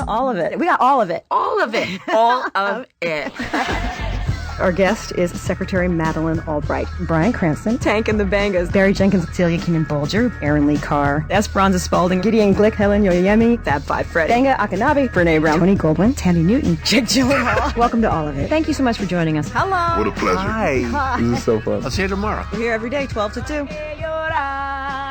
to all of it. We got all of it. All of it. All of it. Our guest is Secretary Madeleine Albright, Brian Cranston, Tank and the Bangas, Barry Jenkins, Celia Keenan-Bolger, Aaron Lee Carr, Esperanza Spalding, Gideon Glick, Helen Yoyemi, Fab Five Freddy, Banga Akanabe, Brene Brown, Tony Goldwyn, Tandy Newton, Jake Gyllenhaal. Welcome to all of it. Thank you so much for joining us. Hello. What a pleasure. Hi. This is so fun. I'll see you tomorrow. We're here every day, 12 to 2.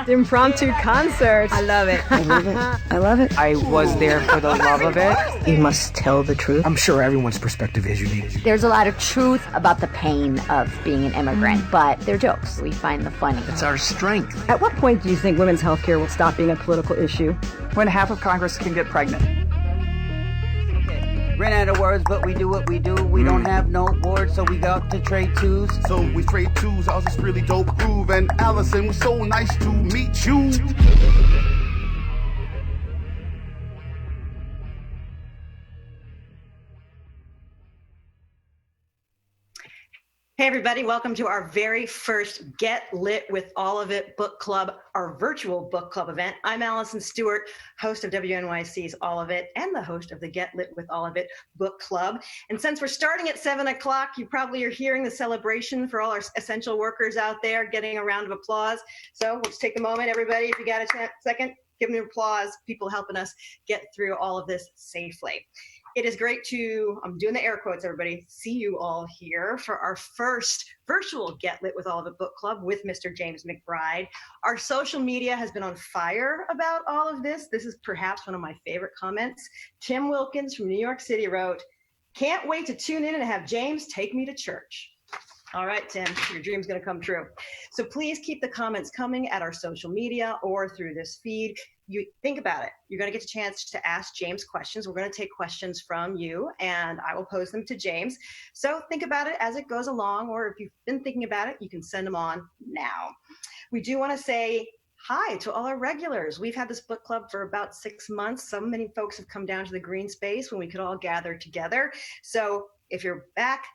Impromptu concert. I love it. I love it. I love it. I was there for the love of it. You must tell the truth. I'm sure everyone's perspective is unique. There's a lot of truth about the pain of being an immigrant, but they're jokes. We find the funny. It's our strength. At what point do you think women's health care will stop being a political issue? When half of Congress can get pregnant. Ran out of words, but we do what we do. We don't have no board, so we got to trade twos. So we trade twos. I was this really dope groove, and Alison was so nice to meet you. Hey everybody, welcome to our very first Get Lit with All of It book club, our virtual book club event. I'm Alison Stewart, host of WNYC's All of It and the host of the Get Lit with All of It book club. And since we're starting at 7 o'clock, you probably are hearing the celebration for all our essential workers out there, getting a round of applause. So let's take a moment, everybody, if you got a second, give them applause, people helping us get through all of this safely. It is great to, I'm doing the air quotes, everybody, see you all here for our first virtual Get Lit with All of It book club with Mr. James McBride. Our social media has been on fire about all of this. This is perhaps one of my favorite comments. Tim Wilkins from New York City wrote, "Can't wait to tune in and have James take me to church." All right, Tim, your dream's gonna come true. So please keep the comments coming at our social media or through this feed. You think about it. You're gonna get a chance to ask James questions. We're gonna take questions from you and I will pose them to James. So think about it as it goes along, or if you've been thinking about it, you can send them on now. We do wanna say hi to all our regulars. We've had this book club for about 6 months. So many folks have come down to the green space when we could all gather together. So if you're back,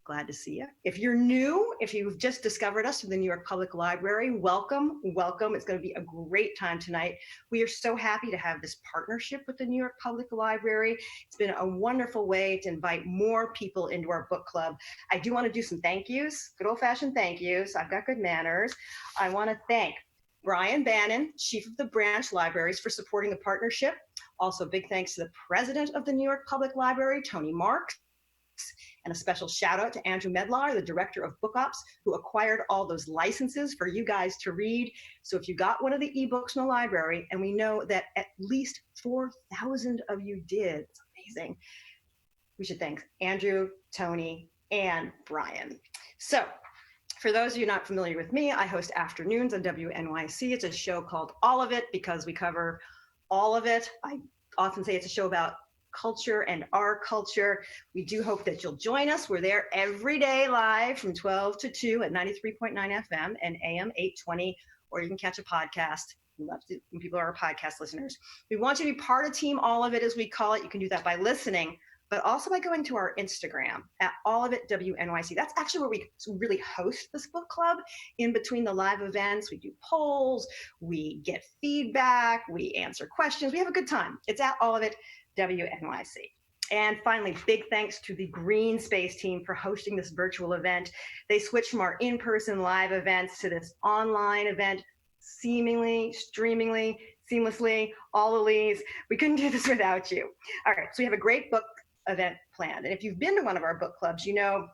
glad to see you. If you're new, if you've just discovered us from the New York Public Library, welcome, welcome. It's going to be a great time tonight. We are so happy to have this partnership with the New York Public Library. It's been a wonderful way to invite more people into our book club. I do want to do some thank yous, good old-fashioned thank yous. I've got good manners. I want to thank Brian Bannon, Chief of the Branch Libraries, for supporting the partnership. Also, big thanks to the President of the New York Public Library, Tony Marks. And a special shout out to Andrew Medlar, the Director of Book Ops, who acquired all those licenses for you guys to read. So if you got one of the ebooks from the library, and we know that at least 4,000 of you did, it's amazing. We should thank Andrew, Tony, and Brian. So for those of you not familiar with me, I host afternoons on WNYC. It's a show called All of It because we cover all of it. I often say it's a show about culture and our culture. We do hope that you'll join us. We're there every day live from 12 to 2 at 93.9 FM and AM 820, or you can catch a podcast. We love to, when people are our podcast listeners. We want you to be part of Team All of It, as we call it. You can do that by listening, but also by going to our Instagram at All of It WNYC. That's actually where we really host this book club. In between the live events, we do polls, we get feedback, we answer questions. We have a good time. It's at All of It WNYC. And finally, big thanks to the Green Space team for hosting this virtual event. They switched from our in-person live events to this online event, seemingly, streamingly, seamlessly, all the leads. We couldn't do this without you. All right, so we have a great book event planned. And if you've been to one of our book clubs, you know,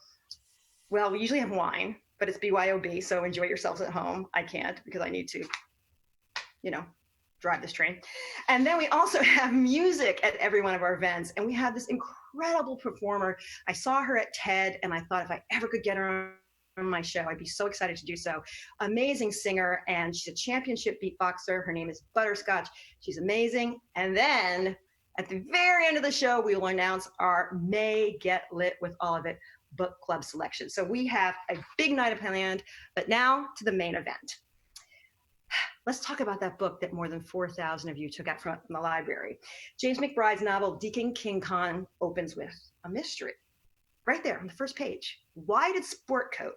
well, we usually have wine, but it's BYOB, so enjoy yourselves at home. I can't because I need to, you know, drive this train. And then we also have music at every one of our events. And we have this incredible performer. I saw her at TED and I thought if I ever could get her on my show, I'd be so excited to do so. Amazing singer, and she's a championship beatboxer. Her name is Butterscotch. She's amazing. And then at the very end of the show, we will announce our May Get Lit with All of It book club selection. So we have a big night planned, but now to the main event. Let's talk about that book that more than 4,000 of you took out from the library. James McBride's novel, Deacon King Kong, opens with a mystery. Right there on the first page. Why did Sportcoat,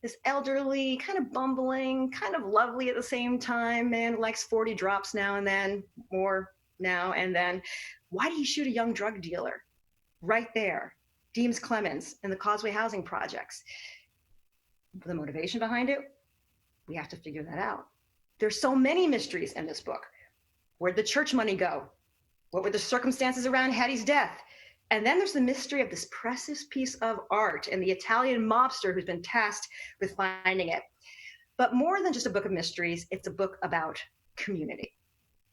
this elderly, kind of bumbling, kind of lovely at the same time man, likes 40 drops now and then, more now and then, Why did he shoot a young drug dealer right there? Deems Clemens and the Causeway housing projects. The motivation behind it, we have to figure that out. There's so many mysteries in this book. Where'd the church money go? What were the circumstances around Hattie's death? And then there's the mystery of this precious piece of art and the Italian mobster who's been tasked with finding it. But more than just a book of mysteries, it's a book about community.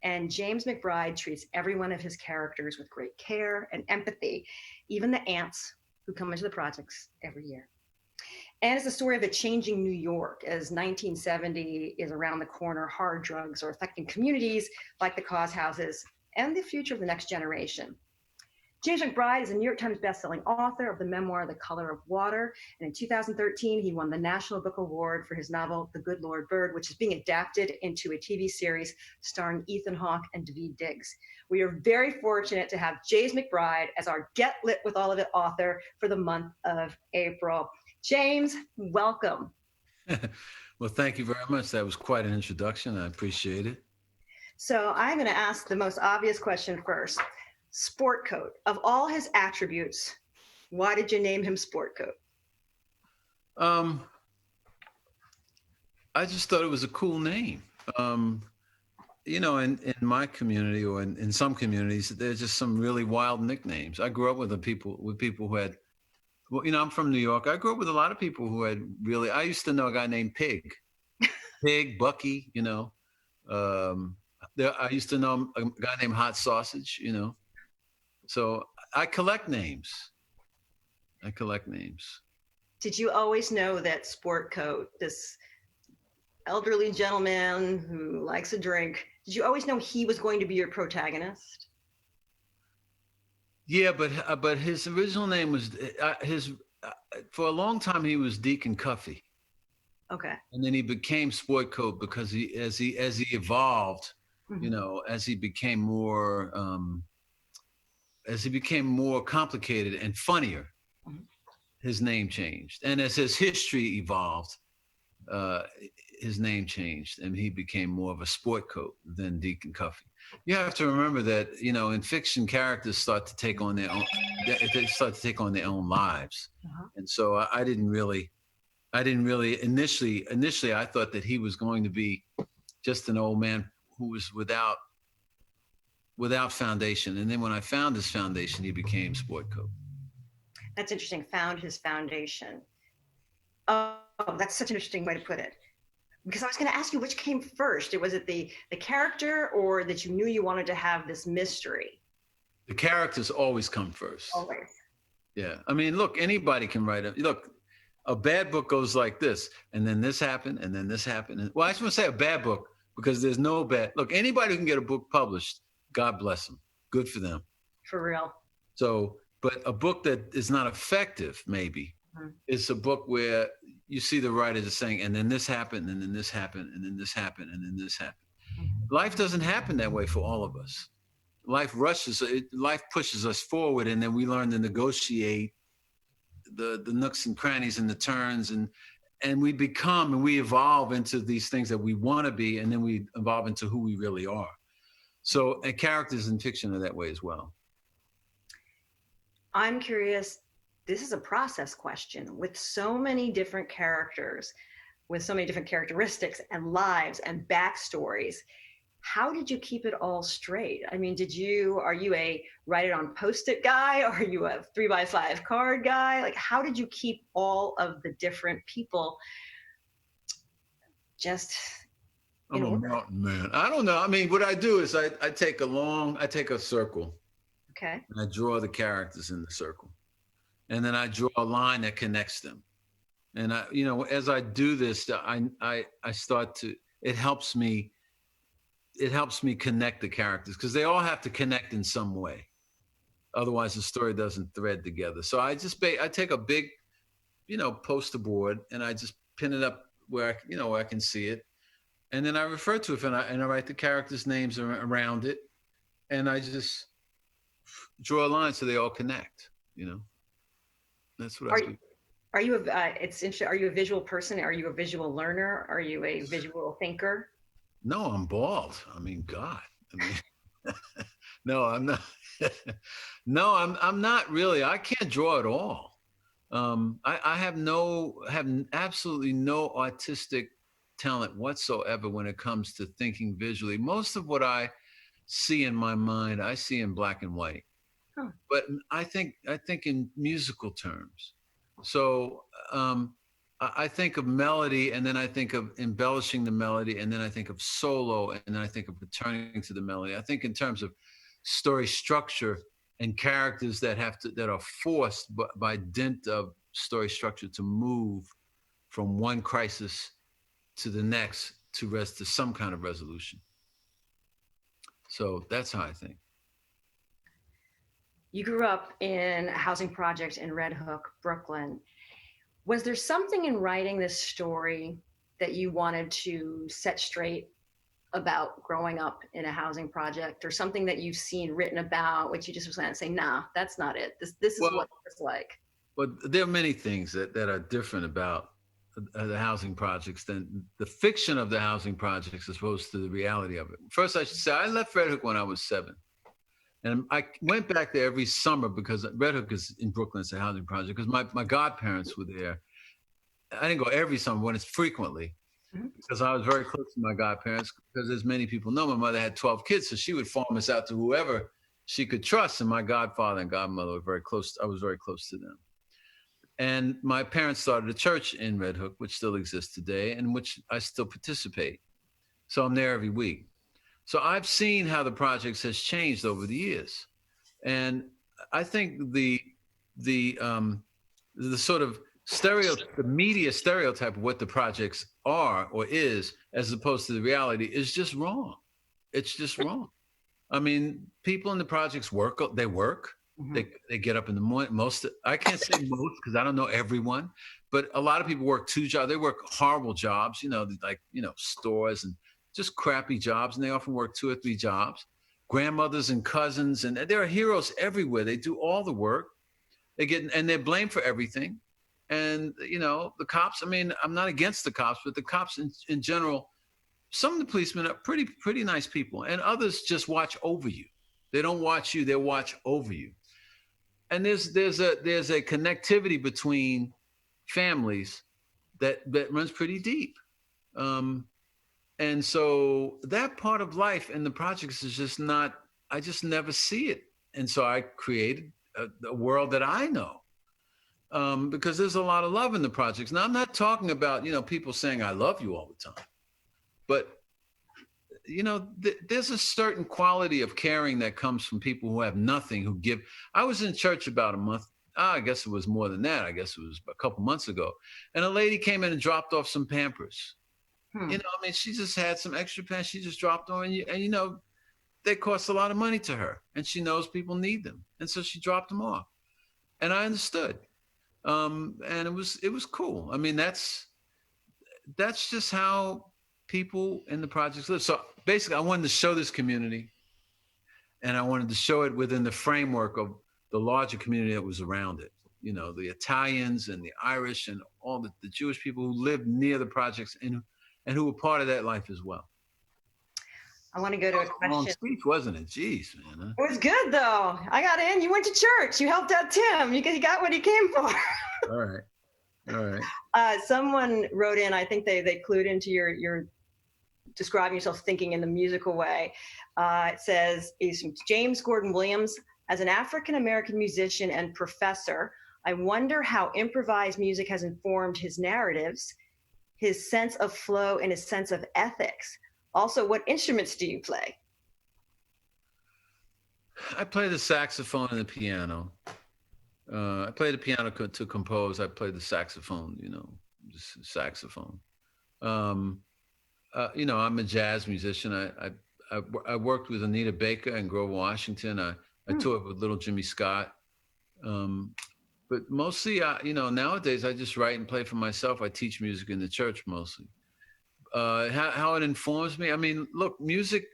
And James McBride treats every one of his characters with great care and empathy, even the ants who come into the projects every year. And it's a story of a changing New York as 1970 is around the corner. Hard drugs are affecting communities like the cause houses and the future of the next generation. James McBride is a New York Times bestselling author of the memoir, The Color of Water. And in 2013, he won the National Book Award for his novel, The Good Lord Bird, which is being adapted into a TV series starring Ethan Hawke and Daveed Diggs. We are very fortunate to have James McBride as our Get Lit with All of It author for the month of April. James, welcome. Well, thank you very much. That was quite an introduction. I appreciate it. So I'm going to ask the most obvious question first. Sportcoat, of all his attributes, why did you name him Sportcoat? I just thought it was a cool name. You know, in my community or in some communities, there's just some really wild nicknames. I grew up with people who had, well, you know, I'm from New York. I grew up with a lot of people who had really, I used to know a guy named Pig, Bucky, you know. I used to know a guy named Hot Sausage, you know. So I collect names. Did you always know that Sportcoat, this elderly gentleman who likes a drink, did you always know he was going to be your protagonist? Yeah, but his original name was for a long time he was Deacon Cuffy. Okay. And then he became Sportcoat because as he evolved, mm-hmm. you know, as he became more complicated and funnier, mm-hmm. his name changed. And as his history evolved, his name changed and he became more of a Sportcoat than Deacon Cuffy. You have to remember that, you know, in fiction, characters start to take on their own lives. Uh-huh. And so I didn't really initially I thought that he was going to be just an old man who was without foundation. And then when I found his foundation, he became Sportcoat. That's interesting. Found his foundation. Oh, that's such an interesting way to put it. Because I was going to ask you, which came first? Was it the character or that you knew you wanted to have this mystery? The characters always come first. Always. Yeah. I mean, look, anybody can write it. Look, a bad book goes like this, and then this happened, and then this happened. Well, I just want to say a bad book because there's no bad. Look, anybody who can get a book published, God bless them. Good for them. For real. So, but a book that is not effective, maybe, is a book where you see the writers saying, and then this happened, and then this happened, and then this happened, and then this happened. Mm-hmm. Life doesn't happen that way for all of us. Life pushes us forward, and then we learn to negotiate the nooks and crannies and the turns, and we become and we evolve into these things that we want to be, and then we evolve into who we really are. So, and characters in fiction are that way as well. I'm curious, this is a process question with so many different characters, with so many different characteristics and lives and backstories. How did you keep it all straight? I mean, are you a write it on Post-it guy? Or are you a 3x5 card guy? Like, how did you keep all of the different people just in order? Mountain man. I don't know. I mean, what I do is I take a circle. Okay. And I draw the characters in the circle. And then I draw a line that connects them. And as I do this, I start to, it helps me connect the characters because they all have to connect in some way. Otherwise the story doesn't thread together. So I take a big, poster board and I just pin it up where I can see it. And then I refer to it and I write the characters' names around it. And I just draw a line so they all connect, That's what I do. Are you it's interesting. Are you a visual person? Are you a visual learner? Are you a visual thinker? No, I'm bald. I mean, God. No, I'm not. No, I'm not really. I can't draw at all. I have absolutely no artistic talent whatsoever when it comes to thinking visually. Most of what I see in my mind, I see in black and white. Huh. But I think in musical terms. So I think of melody, and then I think of embellishing the melody, and then I think of solo, and then I think of returning to the melody. I think in terms of story structure and characters that are forced by dint of story structure to move from one crisis to the next to some kind of resolution. So that's how I think. You grew up in a housing project in Red Hook, Brooklyn. Was there something in writing this story that you wanted to set straight about growing up in a housing project, or something that you've seen written about, which you just was going to say, nah, that's not it. This is what it's like. But there are many things that are different about the housing projects than the fiction of the housing projects as opposed to the reality of it. First, I should say I left Red Hook when I was 7. And I went back there every summer because Red Hook is in Brooklyn. It's a housing project because my godparents were there. I didn't go every summer, when it's frequently, because I was very close to my godparents. Because as many people know, my mother had 12 kids, so she would farm us out to whoever she could trust. And my godfather and godmother were very close. I was very close to them. And my parents started a church in Red Hook, which still exists today, and which I still participate. So I'm there every week. So I've seen how the projects has changed over the years. And I think the sort of the media stereotype of what the projects are or is, as opposed to the reality, is just wrong. It's just wrong. I mean, people in the projects work. Mm-hmm. They get up in the morning. I can't say most because I don't know everyone, but a lot of people work 2 jobs. They work horrible jobs, stores and just crappy jobs. And they often work 2 or 3 jobs. Grandmothers and cousins, and there are heroes everywhere. They do all the work. And they're blamed for everything. And, the cops, I mean, I'm not against the cops, but the cops in general, some of the policemen are pretty nice people, and others just watch over you. They don't watch you, they watch over you. And there's a connectivity between families that runs pretty deep. And so that part of life in the projects is just not, I just never see it. And so I created a world that I know. Because there's a lot of love in the projects. Now, I'm not talking about, people saying I love you all the time, but, there's a certain quality of caring that comes from people who have nothing, who give. I was in church about a month. I guess it was more than that. I guess it was a couple months ago. And a lady came in and dropped off some Pampers. She just had some extra pants. She just dropped on, and they cost a lot of money to her, and she knows people need them. And so she dropped them off. And I understood. And it was cool. I mean, that's just how people in the projects live. So basically I wanted to show this community, and I wanted to show it within the framework of the larger community that was around it. The Italians and the Irish and all the Jewish people who lived near the projects and who were part of that life as well. I want to go to a question. Long speech, wasn't it? Jeez, man. It was good, though. I got in. You went to church. You helped out Tim. You got what he came for. All right. Someone wrote in, I think they clued into your describing yourself thinking in the musical way. It says, James Gordon Williams, as an African-American musician and professor, I wonder how improvised music has informed his narratives, his sense of flow, and his sense of ethics. Also, what instruments do you play? I play the saxophone and the piano. I play the piano to compose. I play the saxophone, just saxophone. I'm a jazz musician. I worked with Anita Baker in Grover, Washington. I toured with Little Jimmy Scott. But mostly, nowadays I just write and play for myself. I teach music in the church mostly. How it informs me. I mean, look, music,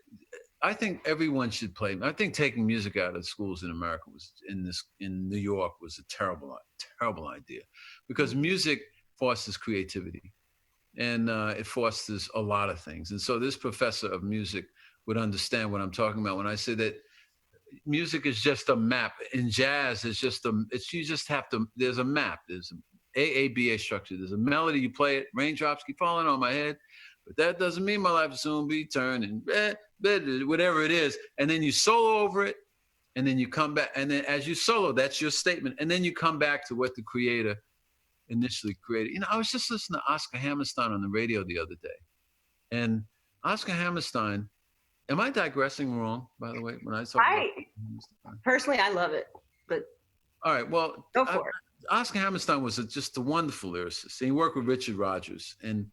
I think everyone should play. I think taking music out of schools in America in New York was a terrible idea, because music fosters creativity, and it fosters a lot of things. And so this professor of music would understand what I'm talking about when I say that, music is just a map. In jazz, you just have to, there's a map. There's an AABA structure. There's a melody, you play it, raindrops keep falling on my head, but that doesn't mean my life will soon be turning, whatever it is. And then you solo over it, and then you come back. And then as you solo, that's your statement. And then you come back to what the creator initially created. I was just listening to Oscar Hammerstein on the radio the other day. And Oscar Hammerstein, am I digressing wrong, by the way, when I talk about personally, I love it, but all right, well, go for it. Oscar Hammerstein was just a wonderful lyricist. He worked with Richard Rodgers, and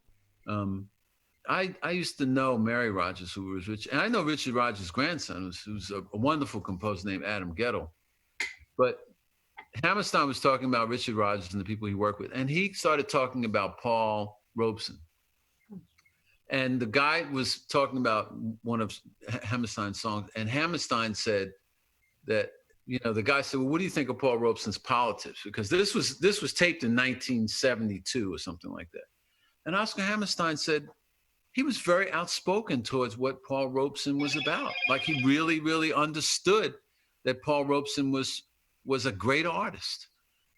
I used to know Mary Rodgers, who was Richard, and I know Richard Rodgers' grandson, who's a wonderful composer named Adam Gettle. But Hammerstein was talking about Richard Rodgers and the people he worked with, and he started talking about Paul Robeson. And the guy was talking about one of Hammerstein's songs, and Hammerstein said that, the guy said, well, what do you think of Paul Robeson's politics? Because this was taped in 1972 or something like that. And Oscar Hammerstein said he was very outspoken towards what Paul Robeson was about. Like he really, really understood that Paul Robeson was a great artist.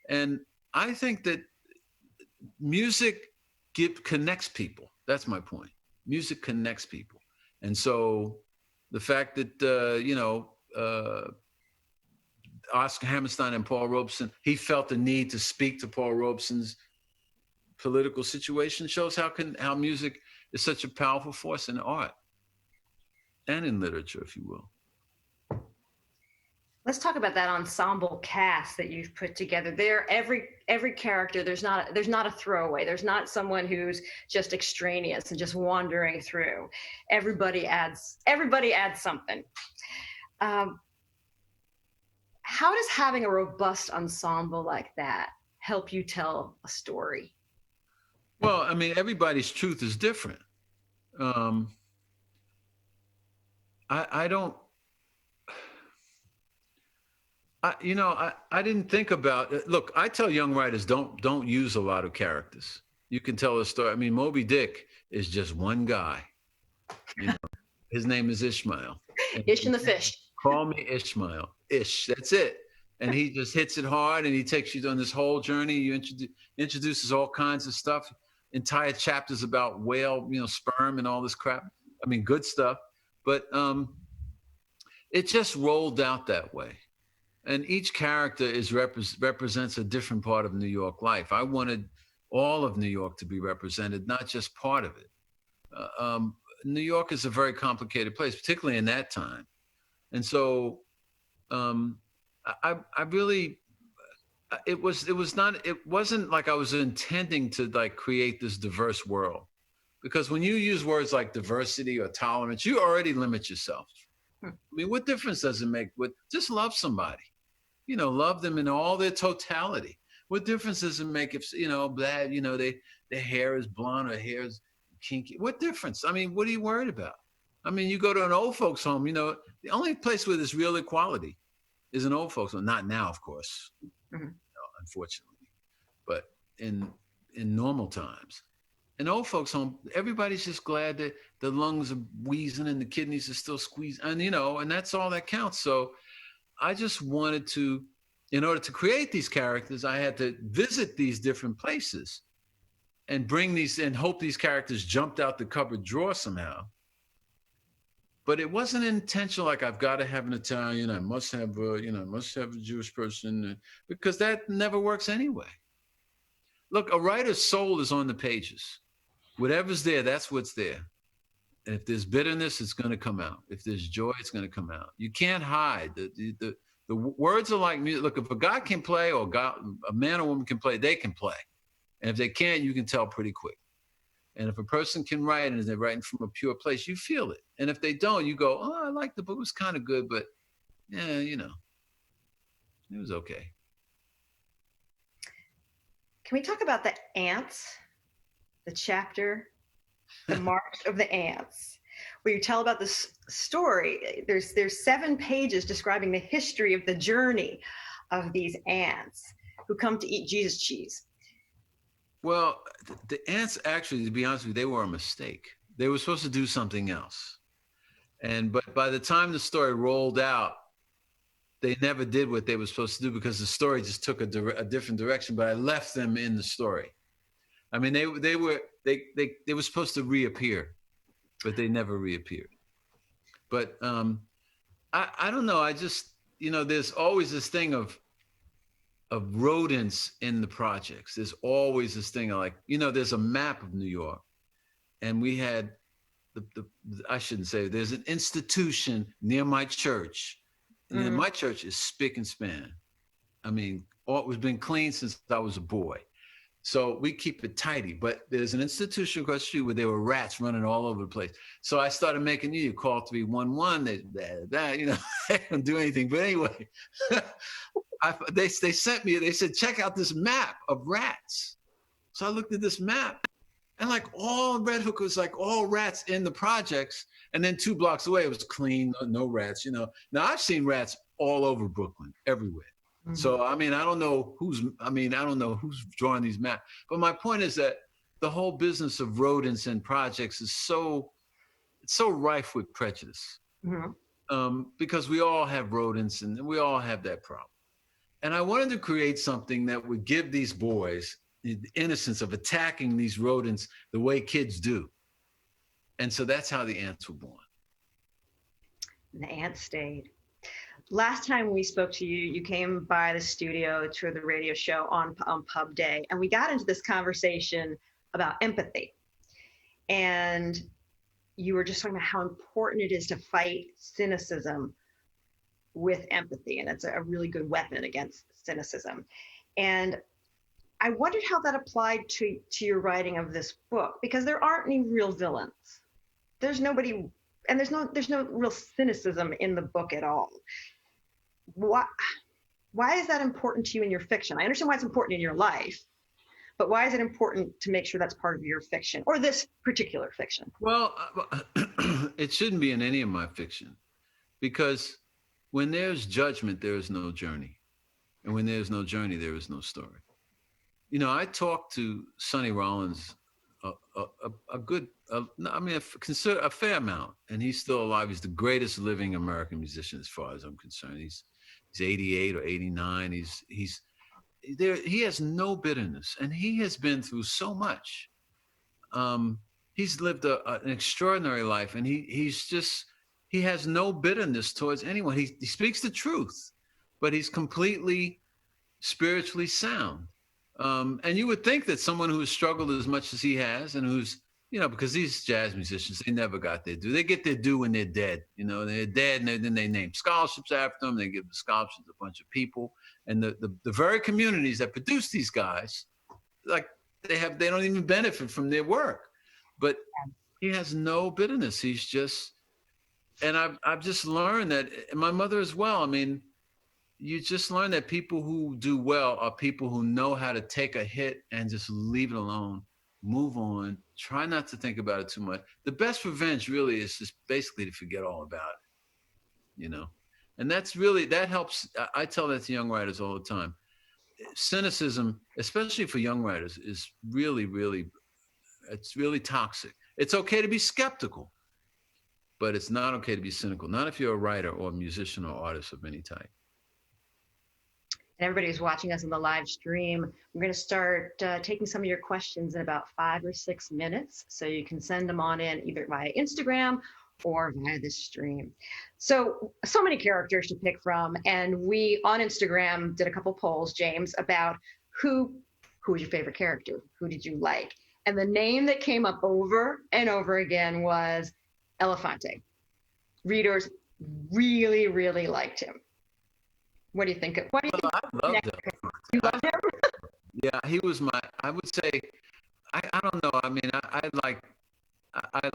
And I think that music connects people. That's my point. Music connects people. And so the fact that, Oscar Hammerstein and Paul Robeson, he felt the need to speak to Paul Robeson's political situation shows how music is such a powerful force in art and in literature, if you will. Let's talk about that ensemble cast that you've put together. There, every character, there's not a throwaway. There's not someone who's just extraneous and just wandering through. Everybody adds something. How does having a robust ensemble like that help you tell a story? Well, I mean, everybody's truth is different. I didn't think about it. Look, I tell young writers, don't use a lot of characters. You can tell a story. I mean, Moby Dick is just one guy. His name is Ishmael. Ish and the fish. Call me Ishmael. Ish, that's it. And he just hits it hard, and he takes you on this whole journey. You introduces all kinds of stuff, entire chapters about whale, sperm and all this crap. I mean, good stuff. But it just rolled out that way. And each character represents a different part of New York life. I wanted all of New York to be represented, not just part of it. New York is a very complicated place, particularly in that time. And so I really, it wasn't like I was intending to like create this diverse world, because when you use words like diversity or tolerance, you already limit yourself. I mean, what difference does it make? Just love somebody, love them in all their totality. What difference does it make if, their hair is blonde or hair is kinky? What difference? I mean, what are you worried about? I mean, you go to an old folks home, the only place where there's real equality is an old folks home. Not now, of course, unfortunately, but in normal times. An old folks home, everybody's just glad that the lungs are wheezing and the kidneys are still squeezing, and that's all that counts. So I just wanted to, in order to create these characters, I had to visit these different places and bring these and hope these characters jumped out the cupboard drawer somehow. But it wasn't intentional, like I've got to have an Italian, I must have a Jewish person, because that never works anyway. Look, a writer's soul is on the pages. Whatever's there, that's what's there. And if there's bitterness, it's going to come out. If there's joy, it's going to come out. You can't hide. The words are like music. Look, if a guy can play, or a man or woman can play, they can play. And if they can't, you can tell pretty quick. And if a person can write and they're writing from a pure place, you feel it. And if they don't, you go, oh, I like the book. It was kind of good, but yeah, it was okay. Can we talk about the ants, the chapter, the March of the Ants, where you tell about this story? There's 7 pages describing the history of the journey of these ants who come to eat Jesus cheese. Well, the ants, actually, to be honest with you, they were a mistake. They were supposed to do something else. But by the time the story rolled out, they never did what they were supposed to do because the story just took a different direction. But I left them in the story. I mean, they were supposed to reappear, but they never reappeared. But I don't know. I just, there's always this thing of rodents in the projects. There's always this thing of like, there's a map of New York, and we had I shouldn't say, there's an institution near my church. Mm-hmm. My church is spick and span. I mean, it's been clean since I was a boy. So we keep it tidy, but there's an institution across the street where there were rats running all over the place. So I started making you call 311. They don't do anything. But anyway, they sent me, they said, check out this map of rats. So I looked at this map, and like all Red Hook was like all rats in the projects. And then 2 blocks away, it was clean, no rats, Now I've seen rats all over Brooklyn, everywhere. Mm-hmm. So, I don't know who's drawing these maps. But my point is that the whole business of rodents and projects is so rife with prejudice. Mm-hmm. Because we all have rodents and we all have that problem. And I wanted to create something that would give these boys the innocence of attacking these rodents the way kids do. And so that's how the ants were born. And the ants stayed. Last time we spoke to you, you came by the studio to the radio show on Pub Day, and we got into this conversation about empathy. And you were just talking about how important it is to fight cynicism with empathy, and it's a really good weapon against cynicism. And I wondered how that applied to your writing of this book, because there aren't any real villains. There's nobody, and there's no real cynicism in the book at all. Why is that important to you in your fiction? I understand why it's important in your life, but why is it important to make sure that's part of your fiction, or this particular fiction? Well, it shouldn't be in any of my fiction, because when there's judgment, there is no journey. And when there's no journey, there is no story. I talked to Sonny Rollins a fair amount, and he's still alive. He's the greatest living American musician as far as I'm concerned. He's 88 or 89. He's there. He has no bitterness, and he has been through so much. He's lived an extraordinary life, and he has no bitterness towards anyone. He speaks the truth, but he's completely spiritually sound. And you would think that someone who has struggled as much as he has, and who's, because these jazz musicians, they never got their due. They get their due when they're dead. They're dead, and then they name scholarships after them. They give the scholarships to a bunch of people. And the very communities that produce these guys, like they don't even benefit from their work. But he has no bitterness. He's just, and I've just learned that, and my mother as well. You just learn that people who do well are people who know how to take a hit and just leave it alone, move on, try not to think about it too much. The best revenge really is just basically to forget all about it, And that helps. I tell that to young writers all the time. Cynicism, especially for young writers, is really, really, it's really toxic. It's okay to be skeptical, but it's not okay to be cynical. Not if you're a writer or a musician or artist of any type. Everybody who's watching us on the live stream, we're going to start taking some of your questions in about 5 or 6 minutes. So you can send them on in either via Instagram or via this stream. So many characters to pick from. And we on Instagram did a couple polls, James, about who was your favorite character? Who did you like? And the name that came up over and over again was Elefante. Readers really, really liked him. What do you think? I loved him. You loved him? Yeah, he was I would say, I don't know. I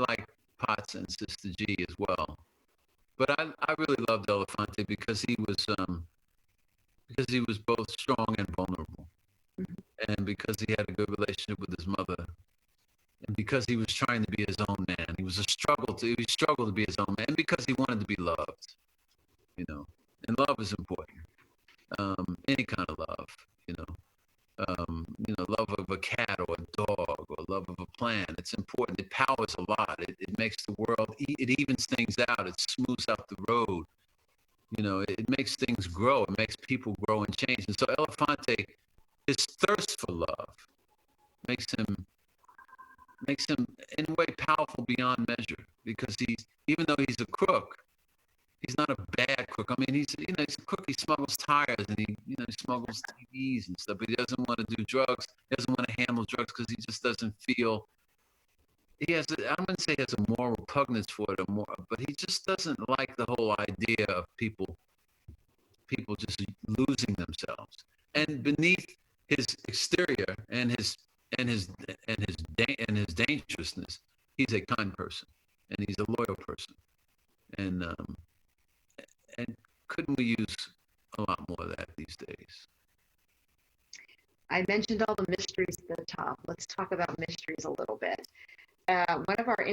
like Potts and Sister G as well. But I really loved Elefante because he was both strong and vulnerable. Mm-hmm. And because he had a good relationship with his mother. And because he was trying to be his own man. He struggled to be his own man, and because he wanted to be loved. And love is important. Any kind of love, love of a cat or a dog or love of a plant. It's important. It powers a lot. It makes the world, it evens things out. It smooths out the road. You know, it makes things grow. It makes people grow and change. And so Elefante, his thirst for love makes him in a way powerful beyond measure, because even though he's a crook, he's not a bad crook. I mean, he's a crook. He smuggles tires and he smuggles TVs and stuff, but he doesn't want to do drugs. He doesn't want to handle drugs because he just doesn't feel, I wouldn't say he has a moral repugnance for it but he just doesn't like the whole idea of people just losing themselves. And beneath his exterior and his dangerousness, he's a kind person and he's a loyal person. And couldn't we use a lot more of that these days? I mentioned all the mysteries at the top. Let's talk about mysteries a little bit. One of our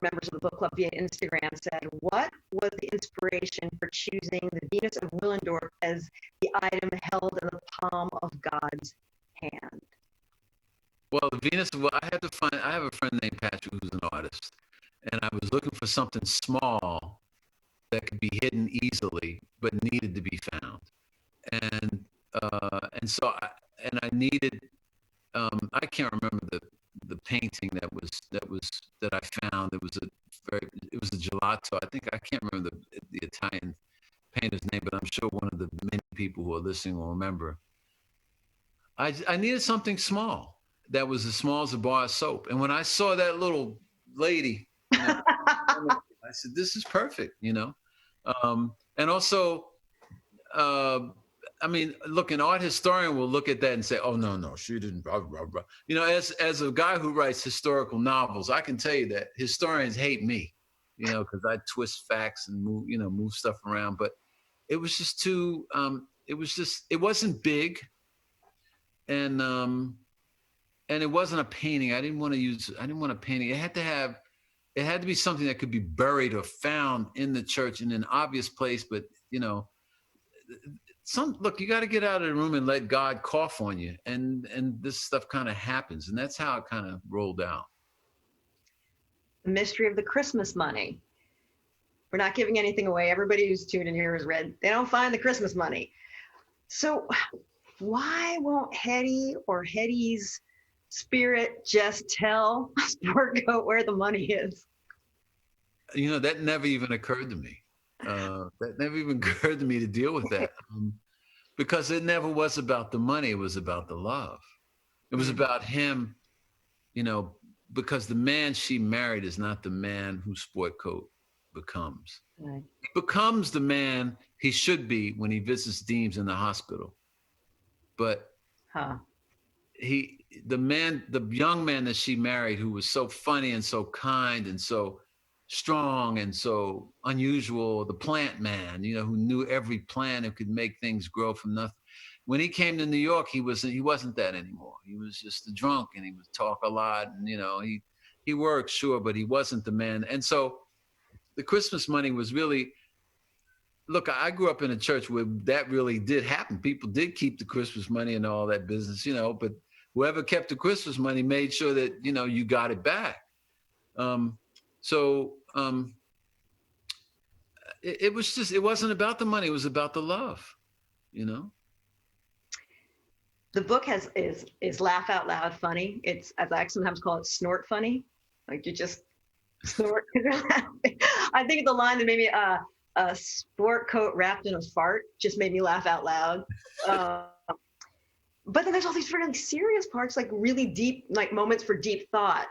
members of the book club via Instagram said, what was the inspiration for choosing the Venus of Willendorf as the item held in the palm of God's hand? Well, the Venus, I have a friend named Patrick who's an artist, and I was looking for something small that could be hidden easily, but needed to be found. And so I needed, I can't remember the painting that I found. It was a gelato. I can't remember the Italian painter's name, but I'm sure one of the many people who are listening will remember. I needed something small that was as small as a bar of soap. And when I saw that little lady, I said, this is perfect, And also, I mean, look, an art historian will look at that and say, oh, no, she didn't, blah, blah, blah. As a guy who writes historical novels, I can tell you that historians hate me, because I twist facts and move stuff around. But it was just too, it wasn't big. And it wasn't a painting. I didn't want to paint it. It had to be something that could be buried or found in the church in an obvious place. But, look, you got to get out of the room and let God cough on you. And this stuff kind of happens. And that's how it kind of rolled out. The mystery of the Christmas money. We're not giving anything away. Everybody who's tuned in here has read. They don't find the Christmas money. So why won't Hetty or Hetty's spirit just tell Sportcoat where the money is? That never even occurred to me. That never even occurred to me to deal with that, because it never was about the money. It was about the love. It was about him, because the man she married is not the man who Sportcoat becomes. Right. He becomes the man he should be when he visits Deems in the hospital. But the young man that she married, who was so funny and so kind and so strong and so unusual, the plant man, who knew every plant and could make things grow from nothing. When he came to New York, he wasn't that anymore. He was just a drunk, and he would talk a lot, and he worked, sure, but he wasn't the man. And so the Christmas money was really, look, I grew up in a church where that really did happen. People did keep the Christmas money and all that business, but whoever kept the Christmas money made sure that, you got it back. It wasn't about the money. It was about the love, The book is laugh out loud funny. It's, as I sometimes call it, snort funny. Like you just snort. I think the line that made me, a sport coat wrapped in a fart just made me laugh out loud. But then there's all these really serious parts, like really deep, like moments for deep thought.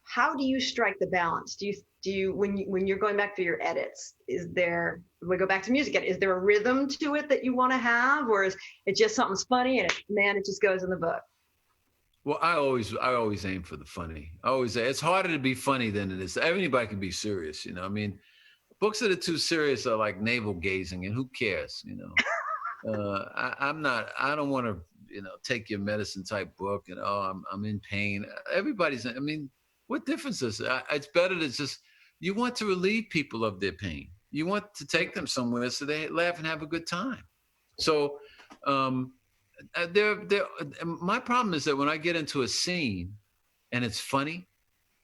How do you strike the balance? Do you when you're going back through your edits, we go back to music, is there a rhythm to it that you want to have, or is it just something's funny and it just goes in the book? Well, I always aim for the funny. I always say it's harder to be funny than it is. Anybody can be serious, I mean, books that are too serious are like navel gazing, and who cares, I don't want to, take your medicine type book and, I'm in pain. What difference is it? It's better to just, you want to relieve people of their pain. You want to take them somewhere so they laugh and have a good time. So my problem is that when I get into a scene and it's funny,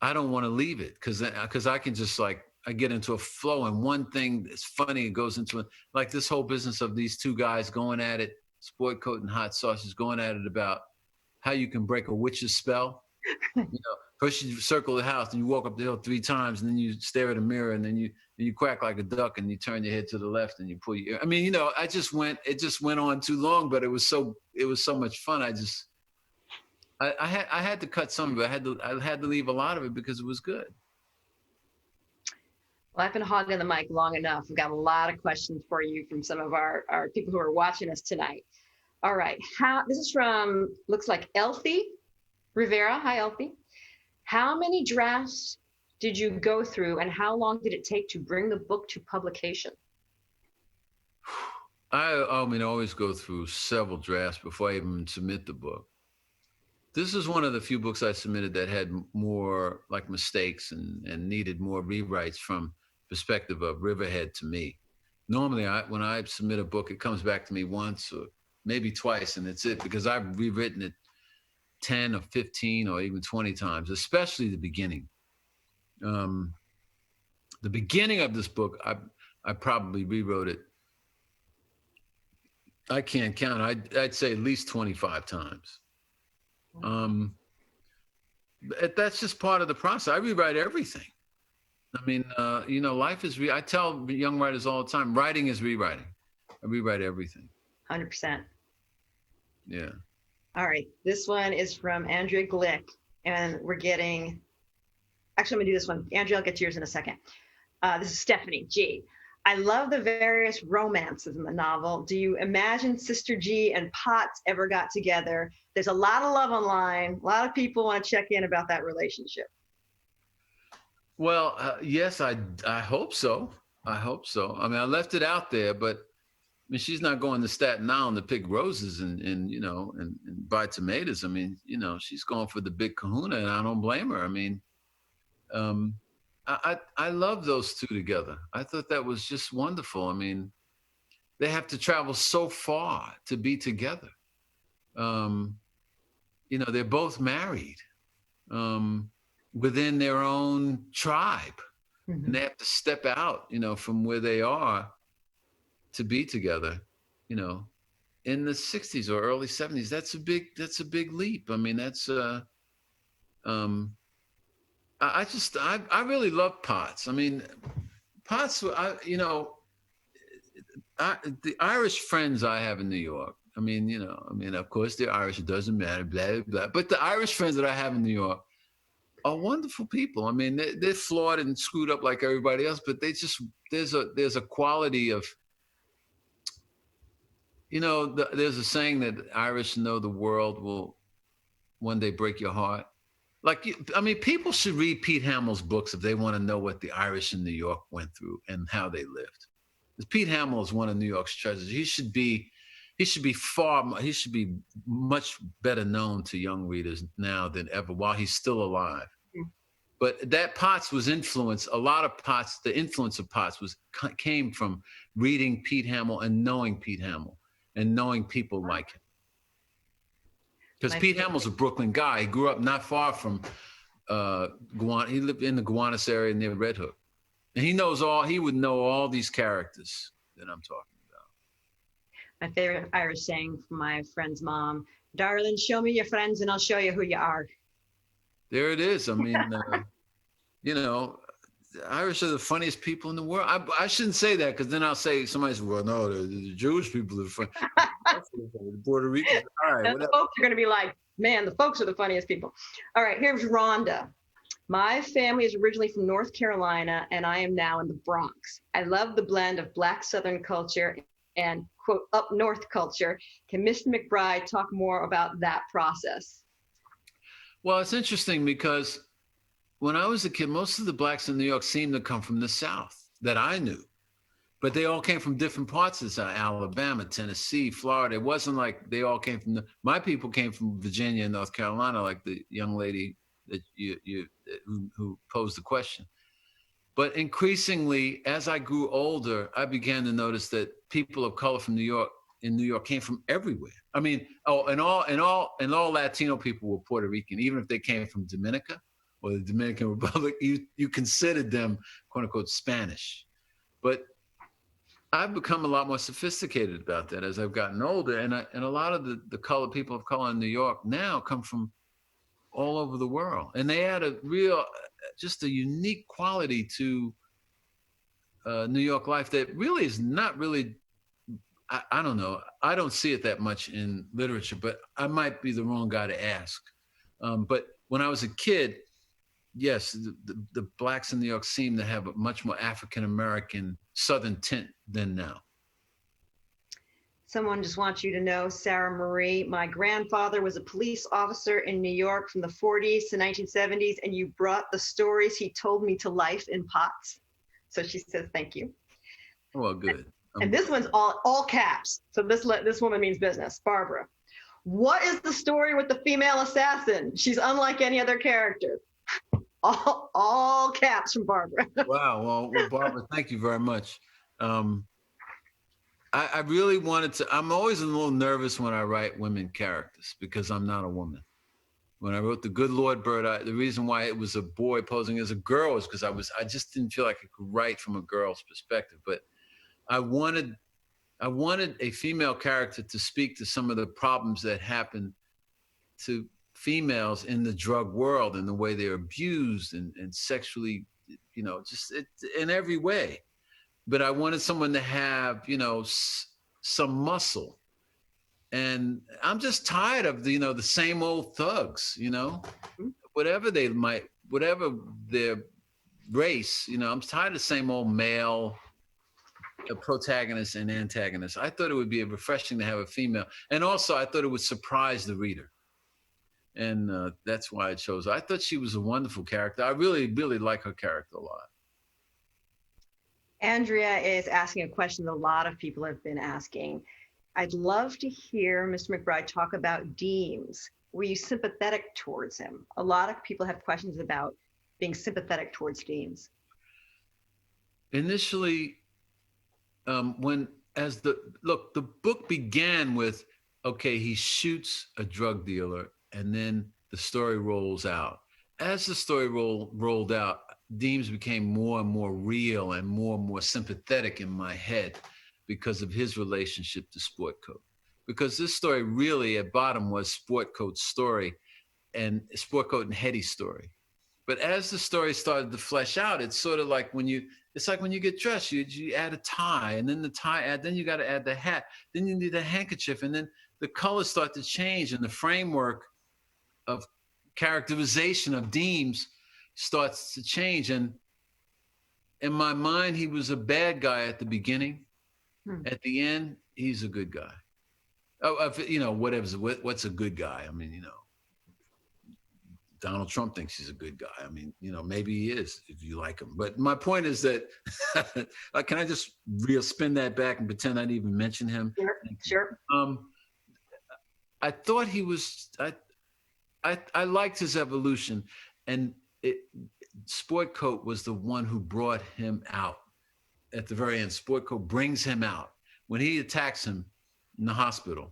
I don't want to leave it because I can just I get into a flow, and one thing that's funny, it goes into it, like this whole business of these two guys going at it, Sportcoat and Hot Sauces, going at it about how you can break a witch's spell. First you circle the house, and you walk up the hill 3 times, and then you stare at a mirror, and then you quack like a duck, and you turn your head to the left, and you pull your ear. I mean, it just went on too long, but it was so much fun. I had to cut some of it. I had to leave a lot of it because it was good. Well, I've been hogging the mic long enough. We've got a lot of questions for you from some of our people who are watching us tonight. All right. This is from, looks like Elfie Rivera. Hi, Elfie. How many drafts did you go through, and how long did it take to bring the book to publication? I always go through several drafts before I even submit the book. This is one of the few books I submitted that had more like mistakes and needed more rewrites from perspective of Riverhead to me. Normally, when I submit a book, it comes back to me once or maybe twice, and that's it, because I've rewritten it 10 or 15 or even 20 times, especially the beginning. The beginning of this book, I probably rewrote it. I can't count. I'd say at least 25 times. That's just part of the process. I rewrite everything. I mean, life is, I tell young writers all the time, writing is rewriting. I rewrite everything. 100%. Yeah. All right. This one is from Andrea Glick, and I'm going to do this one. Andrea, I'll get to yours in a second. This is Stephanie G. I love the various romances in the novel. Do you imagine Sister G and Potts ever got together? There's a lot of love online. A lot of people want to check in about that relationship. Well, yes, I hope so. I hope so. I mean, I left it out there, but I mean, she's not going to Staten Island to pick roses and buy tomatoes. I mean, she's going for the big kahuna, and I don't blame her. I mean, I love those two together. I thought that was just wonderful. I mean, they have to travel so far to be together. They're both married within their own tribe. Mm-hmm. And they have to step out, from where they are to be together, in the 60s or early 70s. That's a big leap. I mean, that's I really love Potts. I mean, Potts, the Irish friends I have in New York. I mean, of course they're Irish. It doesn't matter, blah, blah, blah. But the Irish friends that I have in New York are wonderful people. I mean, they're flawed and screwed up like everybody else, but there's a quality of, there's a saying that Irish know the world will one day break your heart. People should read Pete Hamill's books if they want to know what the Irish in New York went through and how they lived. Pete Hamill is one of New York's treasures. He should be much better known to young readers now than ever while he's still alive. Mm-hmm. But that Potts was influenced. A lot of Potts, the influence of Potts came from reading Pete Hamill and knowing Pete Hamill and knowing people like him. Because Pete Hamill's a Brooklyn guy. He grew up not far from Gowanus. He lived in the Gowanus area near Red Hook. And he would know all these characters that I'm talking about. My favorite Irish saying from my friend's mom, "Darling, show me your friends and I'll show you who you are." There it is. I mean, the Irish are the funniest people in the world. I shouldn't say that because then I'll say, somebody says, well, no, the Jewish people are the funny. The Puerto Ricans. All right. The folks are going to be like, man, the folks are the funniest people. All right, here's Rhonda. My family is originally from North Carolina, and I am now in the Bronx. I love the blend of Black Southern culture and, quote, up North culture. Can Mr. McBride talk more about that process? Well, it's interesting because when I was a kid, most of the Blacks in New York seemed to come from the South that I knew. But they all came from different parts of the South, Alabama, Tennessee, Florida. It wasn't like they all came from my people came from Virginia and North Carolina, like the young lady that who posed the question. But increasingly, as I grew older, I began to notice that people of color from New York came from everywhere. I mean, and all Latino people were Puerto Rican, even if they came from Dominica or the Dominican Republic, you considered them, quote unquote, Spanish. But I've become a lot more sophisticated about that as I've gotten older. And a lot of the colored people of color in New York now come from all over the world. And they add just a unique quality to New York life that really is not really, I don't know. I don't see it that much in literature, but I might be the wrong guy to ask. But when I was a kid, yes, the blacks in New York seem to have a much more African-American Southern tint than now. Someone just wants you to know, Sarah Marie, my grandfather was a police officer in New York from the 40s to 1970s, and you brought the stories he told me to life in pots. So she says, thank you. Well, good. And this one's all caps. So this woman means business. Barbara, what is the story with the female assassin? She's unlike any other character. All caps from Barbara. Wow. Well, Barbara, thank you very much. I really wanted to, I'm always a little nervous when I write women characters because I'm not a woman. When I wrote The Good Lord Bird, the reason why it was a boy posing as a girl is because I just didn't feel like I could write from a girl's perspective. But I wanted a female character to speak to some of the problems that happen to females in the drug world and the way they're abused and sexually, just in every way. But I wanted someone to have, some muscle. And I'm just tired of the same old thugs, whatever their race, I'm tired of the same old male protagonist and antagonist. I thought it would be refreshing to have a female. And also I thought it would surprise the reader. And that's why I chose her. I thought she was a wonderful character. I really, really like her character a lot. Andrea is asking a question that a lot of people have been asking. I'd love to hear Mr. McBride talk about Deems. Were you sympathetic towards him? A lot of people have questions about being sympathetic towards Deems. Initially, the book began with, okay, he shoots a drug dealer and then the story rolls out. As the story rolled out, Deems became more and more real and more sympathetic in my head because of his relationship to Sportcoat. Because this story really at bottom was Sportcoat's story and Sportcoat and Hetty's story. But as the story started to flesh out, it's sort of like when you get dressed, you add a tie, and then then you got to add the hat, then you need a handkerchief, and then the colors start to change, and the framework of characterization of Deems starts to change. And in my mind, he was a bad guy at the beginning. At the end, he's a good guy. What's a good guy? I mean, Donald Trump thinks he's a good guy. I mean, maybe he is if you like him. But my point is that, can I just spin that back and pretend I didn't even mention him? Sure. I thought he was, I liked his evolution, and Sportcoat was the one who brought him out at the very end. Sportcoat brings him out. When he attacks him in the hospital,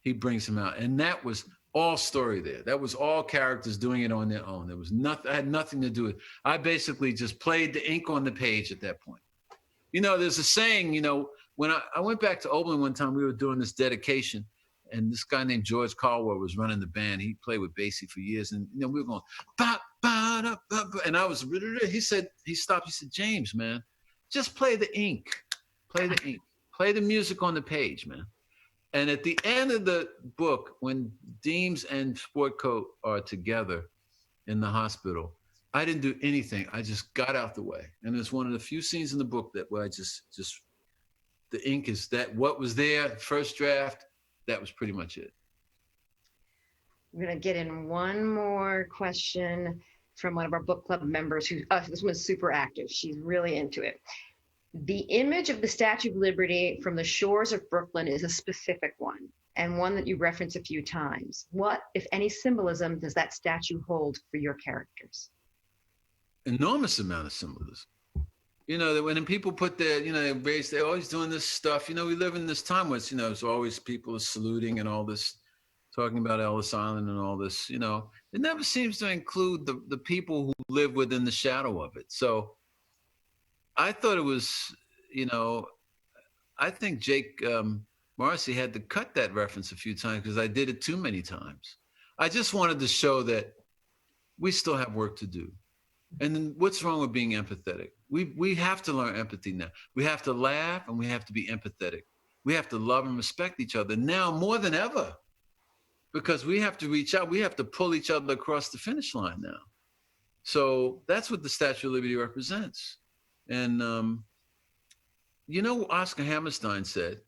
he brings him out. And that was all story there. That was all characters doing it on their own. There was nothing, I had nothing to do with it. I basically just played the ink on the page at that point. There's a saying, when I went back to Oberlin one time, we were doing this dedication, and this guy named George Caldwell was running the band. He played with Basie for years, and we were going, ba, ba, da, ba, ba, and I was, he stopped, he said, James, man, just play the ink, play the music on the page, man. And at the end of the book, when Deems and Sportcoat are together in the hospital, I didn't do anything. I just got out the way. And it's one of the few scenes in the book where I just the ink is that what was there, first draft, that was pretty much it. I'm going to get in one more question from one of our book club members this one's super active. She's really into it. The image of the Statue of Liberty from the shores of Brooklyn is a specific one, and one that you reference a few times. What, if any, symbolism does that statue hold for your characters? Enormous amount of symbolism. That when people put their, they're always doing this stuff. We live in this time where it's, it's always people are saluting and all this talking about Ellis Island and all this, you know, it never seems to include the people who live within the shadow of it. So I thought it was, you know, I think Jake Marcy had to cut that reference a few times because I did it too many times. I just wanted to show that we still have work to do. And then what's wrong with being empathetic? We have to learn empathy now. We have to laugh and we have to be empathetic. We have to love and respect each other now more than ever, because we have to reach out. We have to pull each other across the finish line now. So that's what the Statue of Liberty represents. And, you know, Oscar Hammerstein said,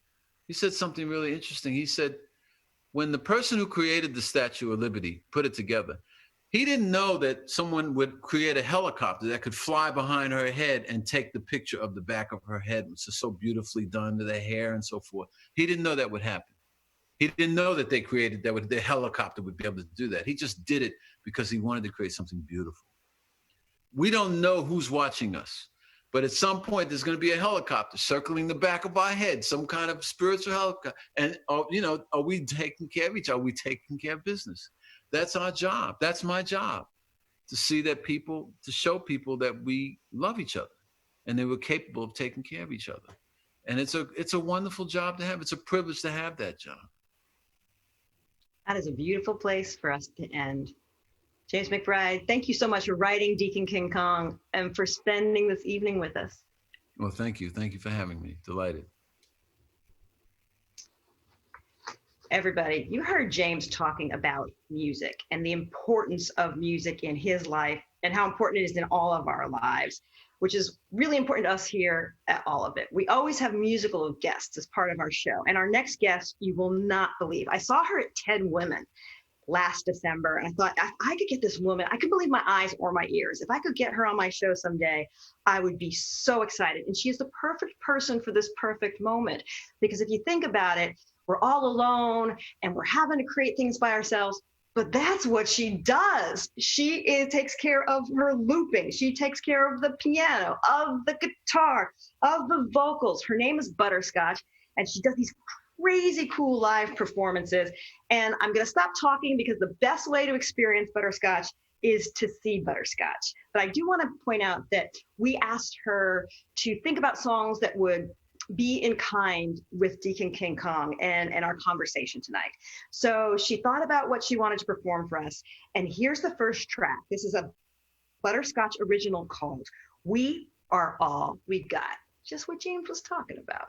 he said something really interesting. He said, when the person who created the Statue of Liberty put it together, he didn't know that someone would create a helicopter that could fly behind her head and take the picture of the back of her head, which is so beautifully done to the hair and so forth. He didn't know that would happen. He didn't know that they created that, the helicopter would be able to do that. He just did it because he wanted to create something beautiful. We don't know who's watching us, but at some point there's going to be a helicopter circling the back of our head, some kind of spiritual helicopter. And, you know, are we taking care of each other? Are we taking care of business? That's our job. That's my job, to see that people, to show people that we love each other and they were capable of taking care of each other. And it's a wonderful job to have. It's a privilege to have that job. That is a beautiful place for us to end. James McBride, thank you so much for writing Deacon King Kong and for spending this evening with us. Well, thank you. Thank you for having me. Delighted. Everybody, you heard James talking about music and the importance of music in his life and how important it is in all of our lives, which is really important to us here at All of It. We always have musical guests as part of our show. And our next guest, you will not believe. I saw her at 10 Women last December, and I thought, if I could get this woman, I couldn't believe my eyes or my ears. If I could get her on my show someday, I would be so excited. And she is the perfect person for this perfect moment. Because if you think about it, we're all alone and we're having to create things by ourselves, but that's what she does. She takes care of her looping. She takes care of the piano, of the guitar, of the vocals. Her name is Butterscotch, and she does these crazy cool live performances. And I'm going to stop talking because the best way to experience Butterscotch is to see Butterscotch. But I do want to point out that we asked her to think about songs that would be in kind with Deacon King Kong and our conversation tonight. So she thought about what she wanted to perform for us. And here's the first track. This is a Butterscotch original called We Are All We Got. Just what James was talking about.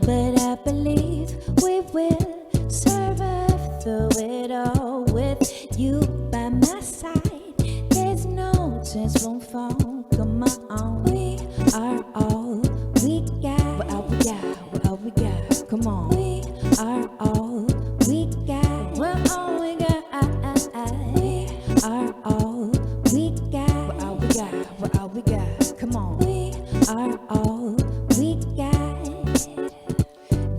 But I believe we will survive through it all with you. my side. There's no chance won't fall. Come on, we are all we got. What all we got? What all we got? Come on, we are all we got. We're all we got. We are all we got. What all we got? What all we got? Come on, we are all we got.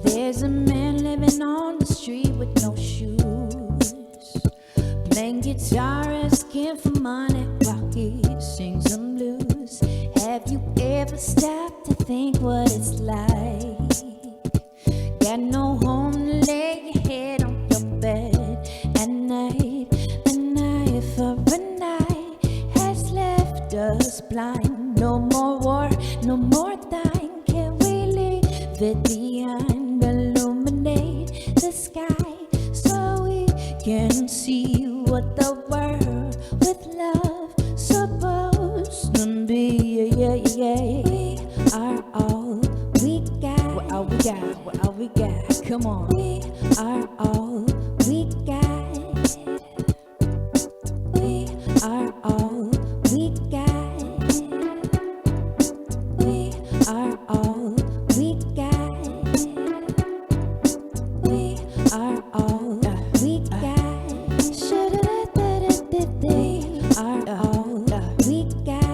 There's a man living on the street with no shoes, playing guitar, asking for money while he sings some blues. Have you ever stopped to think what it's like? Got no home to lay your head on your bed at night. A night for a night has left us blind. No more war, no more dying. Can we leave it behind? Illuminate the sky so we can see what the world with love supposed to be. Yeah, yeah. We are all we got. What all we got? What all we got? Come on. We are all we got. We are all we got. We are all we got. We are all we got. We are all we got.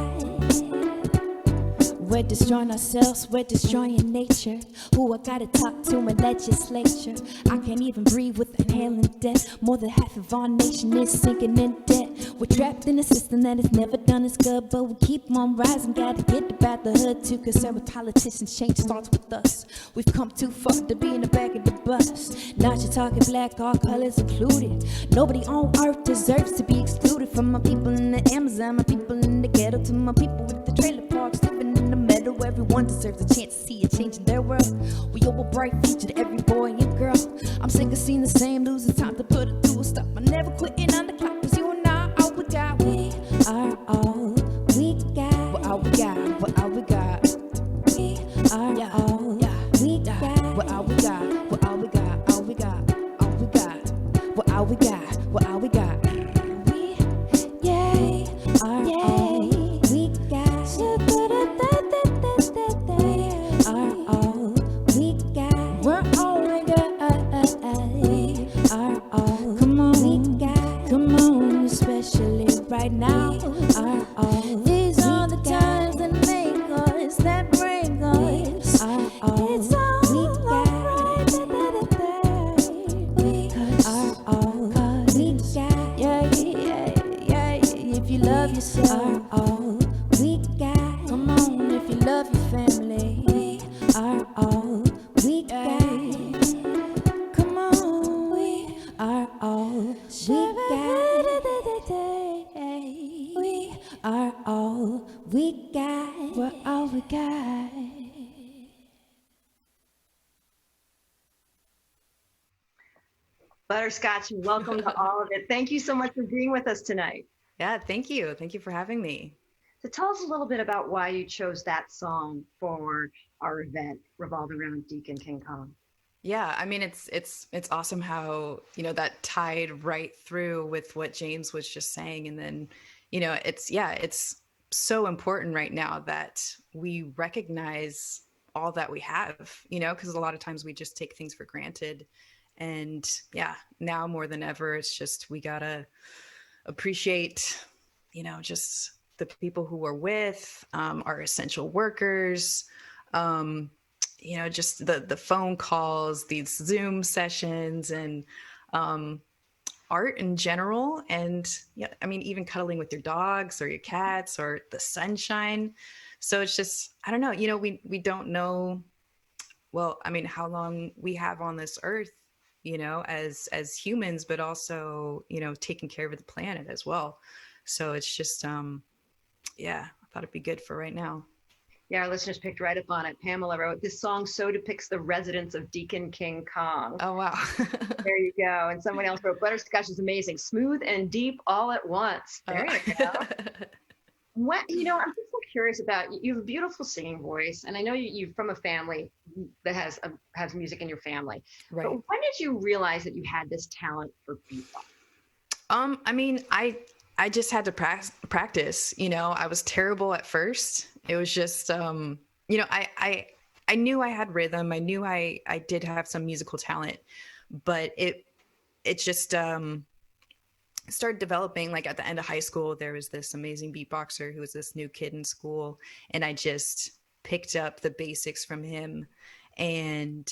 We're destroying ourselves, we're destroying nature. Who I gotta talk to in legislature? I can't even breathe with inhaling death. More than half of our nation is sinking in debt. We're trapped in a system that has never done us good, but we keep on rising. Gotta get about the hood too. Concerned with politicians, change starts with us. We've come too far to be in the back of the bus. Not you talking black, all colors included. Nobody on earth deserves to be excluded. From my people in the Amazon, my people in the ghetto, to my people with the trailer parks living in the meadow. Everyone deserves a chance to see a change in their world. We owe a bright future to every boy and girl. I'm sick of seeing the same news. It's time to put it to a stop. I'm never quitting on the clock, 'cause you and I, all we got. We are all we got. What all we got? What all we got? We are all we got. What all we got? What all we got? All we got. All we got. What all we got? What all we got? We are all we got. Are all we got. We're all we got. We are all. Come on, we got. Come on, especially right now. Are all. These are the times that make us, that break us. Are all. It's all we got. We are all we got. Yeah, yeah, yeah. If you love yourself, are all we got. Come on, if you love your family. We are all we got. Come on, we are all we got. We are all we got. We're all we got. Butterscotch, welcome to all of it. Thank you so much for being with us tonight. Yeah, thank you. Thank you for having me. So tell us a little bit about why you chose that song for our event revolving around Deacon King Kong. Yeah, I mean, it's awesome how, that tied right through with what James was just saying. And then, it's so important right now that we recognize all that we have, because a lot of times we just take things for granted. And yeah, now more than ever, it's just, we gotta appreciate, just the people who we're with, our essential workers, just the phone calls, these Zoom sessions, and art in general. And yeah, I mean, even cuddling with your dogs or your cats or the sunshine. So it's just, I don't know, we don't know, well, I mean, how long we have on this earth, as humans, but also, taking care of the planet as well. So it's just, yeah, I thought it'd be good for right now. Yeah, our listeners picked right up on it. Pamela wrote, "This song so depicts the residents of Deacon King Kong." Oh, wow. There you go. And someone else wrote, "Butterscotch is amazing, smooth and deep all at once." There you go. What, I'm just so curious about, you have a beautiful singing voice, and I know you're from a family that has music in your family. Right. But when did you realize that you had this talent for bebop? I mean, I just had to practice. You know, I was terrible at first. It was just, you know, I knew I had rhythm. I knew I did have some musical talent, but it just started developing. Like at the end of high school, there was this amazing beatboxer who was this new kid in school, and I just picked up the basics from him. And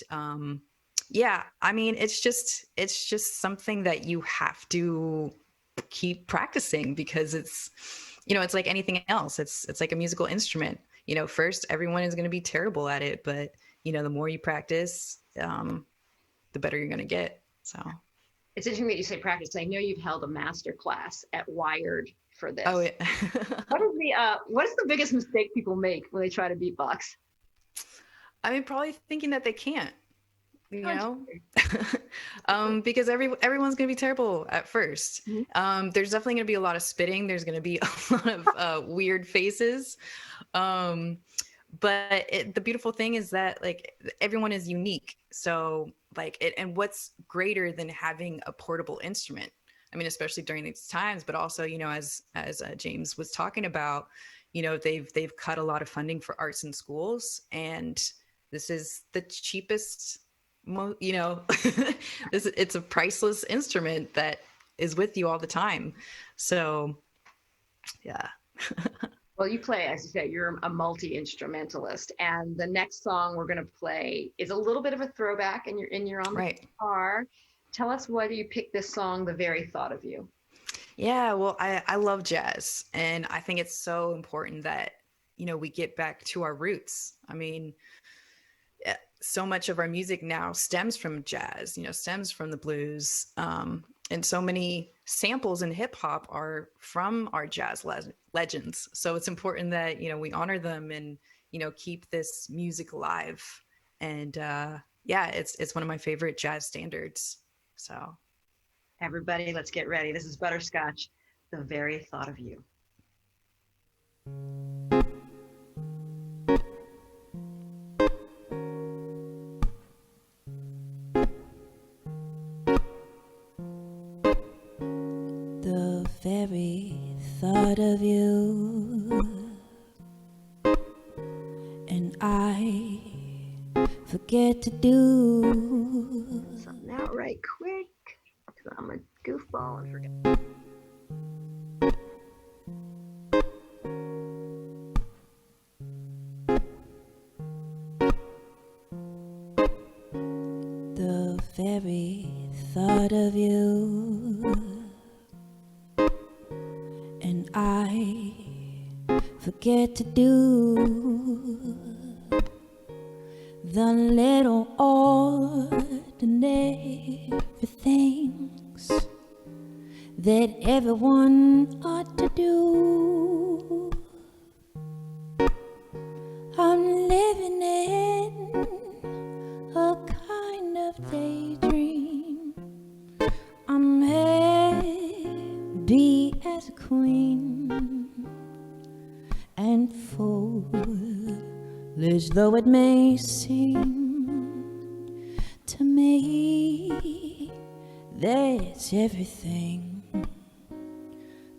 yeah, I mean, it's just something that you have to keep practicing, because it's, you know, it's like anything else. It's like a musical instrument. You know, first everyone is going to be terrible at it, but you know, the more you practice, the better you're going to get. So it's interesting that you say practice. I know you've held a master class at Wired for this. Oh, yeah. What is the biggest mistake people make when they try to beatbox? I mean, probably thinking that they can't, you know, because everyone's going to be terrible at first. Mm-hmm. There's definitely going to be a lot of spitting. There's going to be a lot of weird faces. But the beautiful thing is that like everyone is unique. So like and what's greater than having a portable instrument? I mean, especially during these times, but also, you know, as James was talking about, you know, they've cut a lot of funding for arts in schools, and this is the cheapest, you know, it's a priceless instrument that is with you all the time. So, yeah. Well, you play, as you say, you're a multi-instrumentalist, and the next song we're going to play is a little bit of a throwback, and you're on the guitar. Tell us why you picked this song, The Very Thought of You. Yeah, well, I love jazz, and I think it's so important that, you know, we get back to our roots. I mean, so much of our music now stems from jazz, you know, stems from the blues. And so many samples in hip hop are from our jazz legends. So it's important that, you know, we honor them and, you know, keep this music alive. And yeah, it's one of my favorite jazz standards. So everybody, let's get ready. This is Butterscotch, The Very Thought of You. The very thought of you, and I forget to do something out right quick, because I'm a goofball and forget. The very thought of you, and I forget to do the little ordinary things that everyone ought to do. I'm living in a kind of daydream. I'm happy as a queen, and foolish though it may seem to me, that's everything.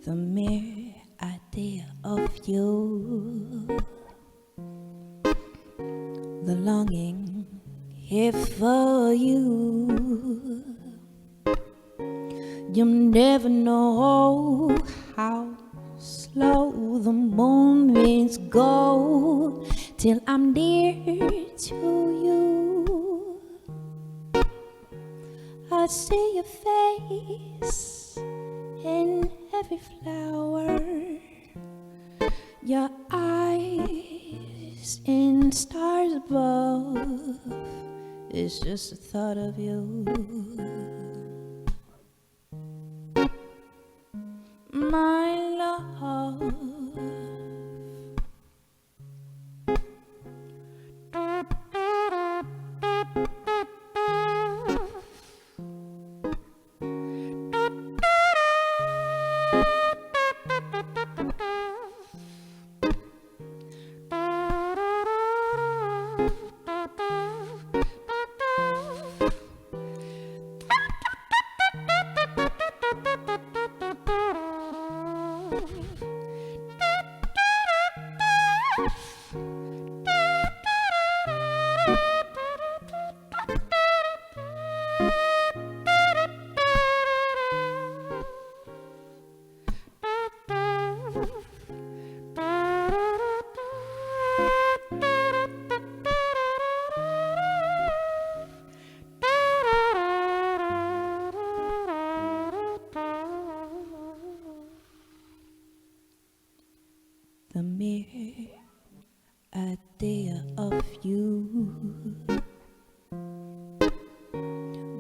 The mere idea of you, the longing here for you. You never know how slow the moments go till I'm near to you. I see your face in every flower, your eyes in stars above. It's just the thought of you. My love, of you.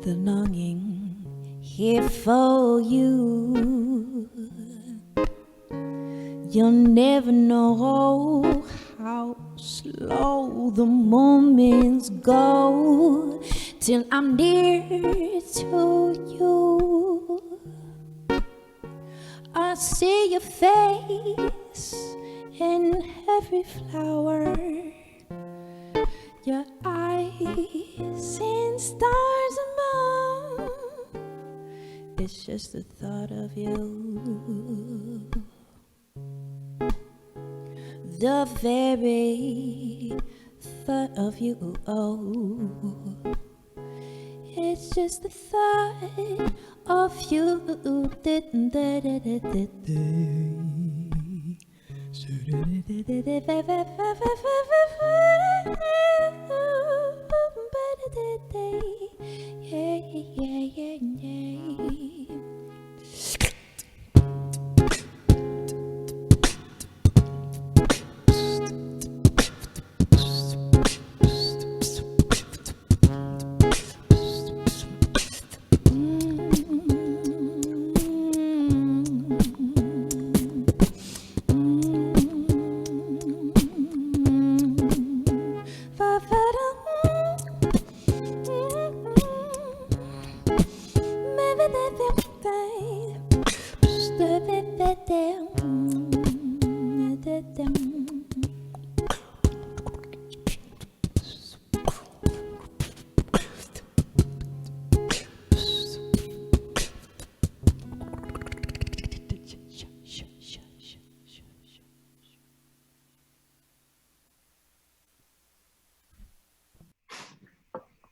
The longing here for you. You'll never know how slow the moments go till I'm near to you. I see your face in every flower, your eyes in stars above. It's just the thought of you, the very thought of you. Oh, it's just the thought of you.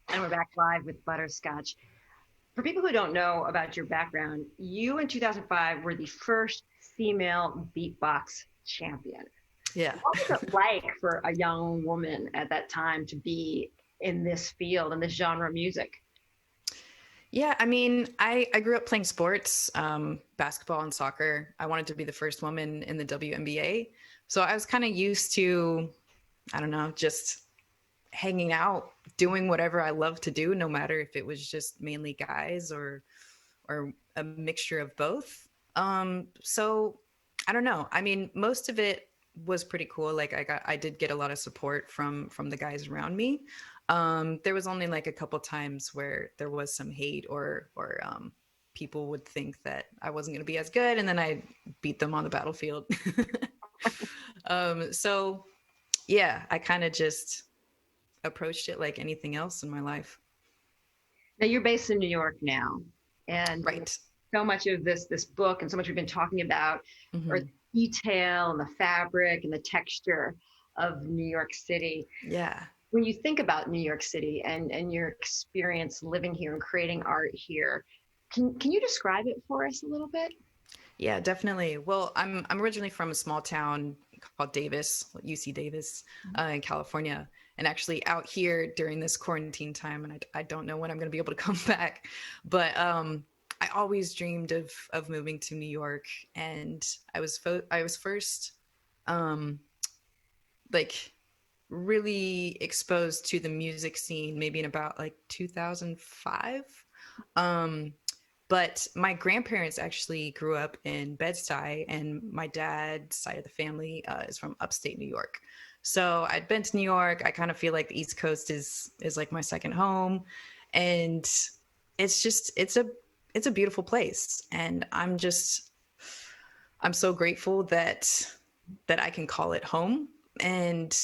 And we're back live with Butterscotch. For people who don't know about your background, you in 2005 were the first female beatbox champion. Yeah. What was it like for a young woman at that time to be in this field, in this genre of music? Yeah, I mean, I grew up playing sports, basketball and soccer. I wanted to be the first woman in the WNBA. So I was kind of used to, I don't know, just hanging out, doing whatever I love to do, no matter if it was just mainly guys or a mixture of both. So I don't know. I mean, most of it was pretty cool. Like I did get a lot of support from the guys around me. There was only like a couple times where there was some hate or people would think that I wasn't going to be as good, and then I beat them on the battlefield. So yeah, I kind of just approached it like anything else in my life. Now you're based in New York now, and right. So much of this book and so much we've been talking about are the detail and the fabric and the texture of New York City. Yeah. When you think about New York City and your experience living here and creating art here, can you describe it for us a little bit? Yeah, definitely. Well, I'm originally from a small town called Davis, UC Davis, in California. And actually out here during this quarantine time, and I don't know when I'm going to be able to come back, but I always dreamed of moving to New York. And I was first like really exposed to the music scene maybe in about like 2005. But my grandparents actually grew up in Bed-Stuy, and my dad's side of the family is from upstate New York. So I'd been to New York. I kind of feel like the East Coast is like my second home, and it's a beautiful place. And I'm so grateful that I can call it home. And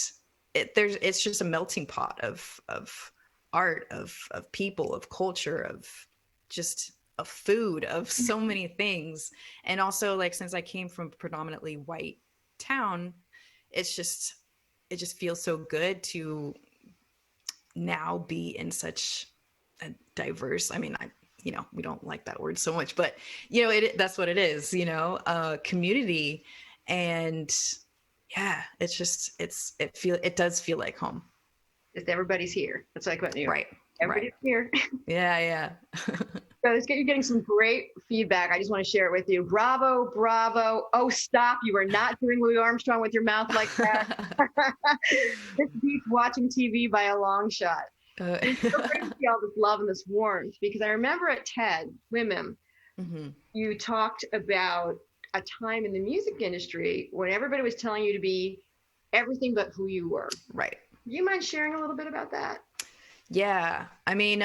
it's just a melting pot of art, of people, of culture, of just of food, of so many things. And also, like, since I came from a predominantly white town, it just feels so good to now be in such a diverse, I mean, we don't like that word so much, but that's what it is, community. And yeah, it does feel like home. Just everybody's here. That's like about New York. Right. Everybody's here. Yeah. So you're getting some great feedback. I just want to share it with you. Bravo, bravo. Oh, stop. You are not doing Louis Armstrong with your mouth like that. This beats watching TV by a long shot. It's so great to see all this love and this warmth, because I remember at TED Women, you talked about a time in the music industry when everybody was telling you to be everything but who you were. Right. Do you mind sharing a little bit about that? Yeah. I mean,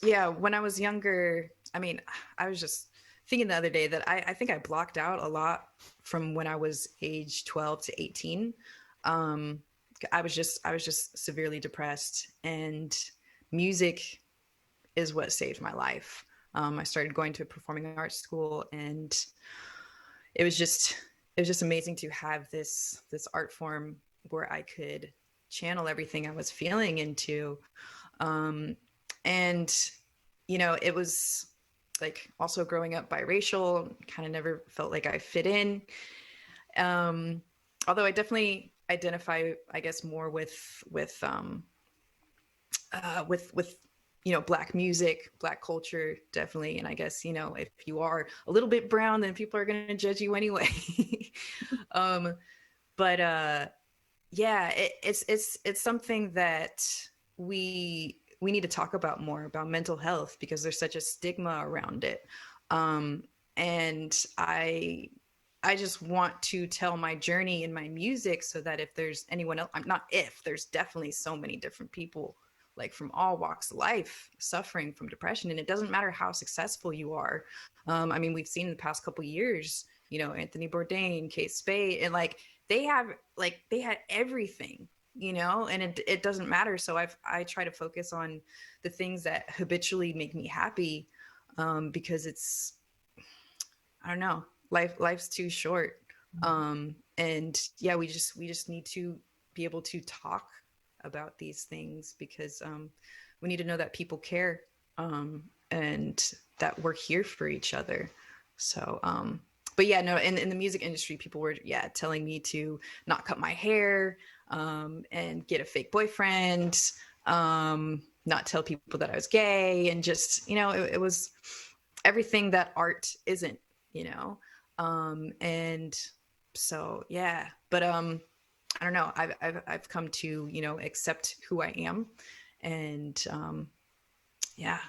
yeah, when I was younger, I mean, I was just thinking the other day that I think I blocked out a lot from when I was age 12 to 18. I was just severely depressed, and music is what saved my life. I started going to a performing arts school, and it was just amazing to have this art form where I could channel everything I was feeling into. And, you know, it was like also growing up biracial, kind of never felt like I fit in. Although I definitely identify, I guess, more with you know, Black music, Black culture, definitely. And I guess, you know, if you are a little bit brown, then people are going to judge you anyway. But yeah, it's something that we need to talk about more, about mental health, because there's such a stigma around it. And I just want to tell my journey in my music so that if there's anyone else, there's definitely so many different people, like from all walks of life, suffering from depression. And it doesn't matter how successful you are. I mean, we've seen in the past couple of years, you know, Anthony Bourdain, Kate Spade, and like they had everything, you know, and it doesn't matter. So I try to focus on the things that habitually make me happy, because it's, I don't know, life's too short. And yeah, we just need to be able to talk about these things, because we need to know that people care, and that we're here for each other. So but yeah, no, in the music industry, people were telling me to not cut my hair, and get a fake boyfriend, not tell people that I was gay, and just, you know, it was everything that art isn't, you know. And so yeah, but I don't know. I've come to, you know, accept who I am, and yeah,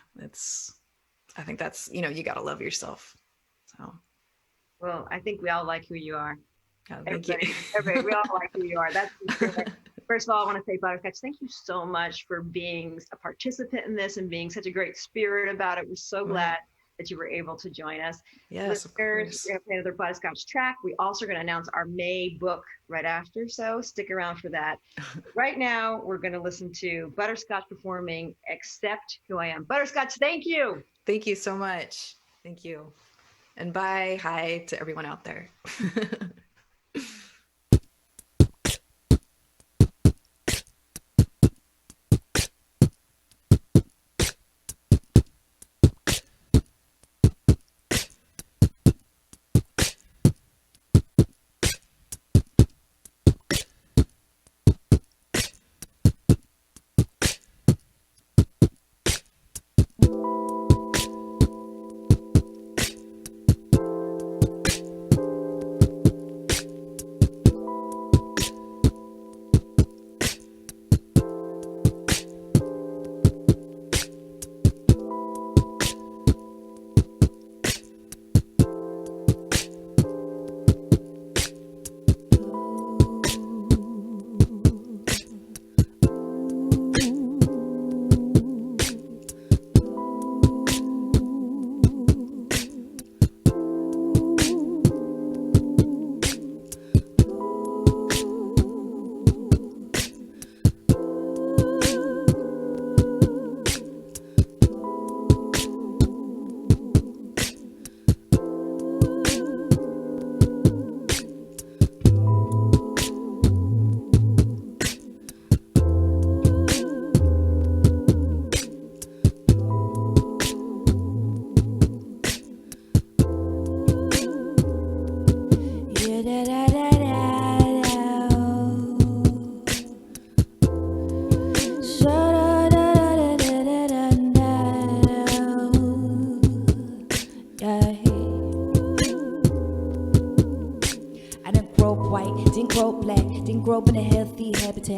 I think that's, you know, you gotta love yourself. So. Well, I think we all like who you are. Oh, thank you. Everybody, we all like who you are. That's first of all, I want to say, Butterscotch, thank you so much for being a participant in this and being such a great spirit about it. We're so glad that you were able to join us. Yes, listeners, we're going to play another Butterscotch track. We also are going to announce our May book right after, so stick around for that. Right now, we're going to listen to Butterscotch performing Accept Who I Am. Butterscotch, thank you. Thank you so much. Thank you. And bye. Hi to everyone out there.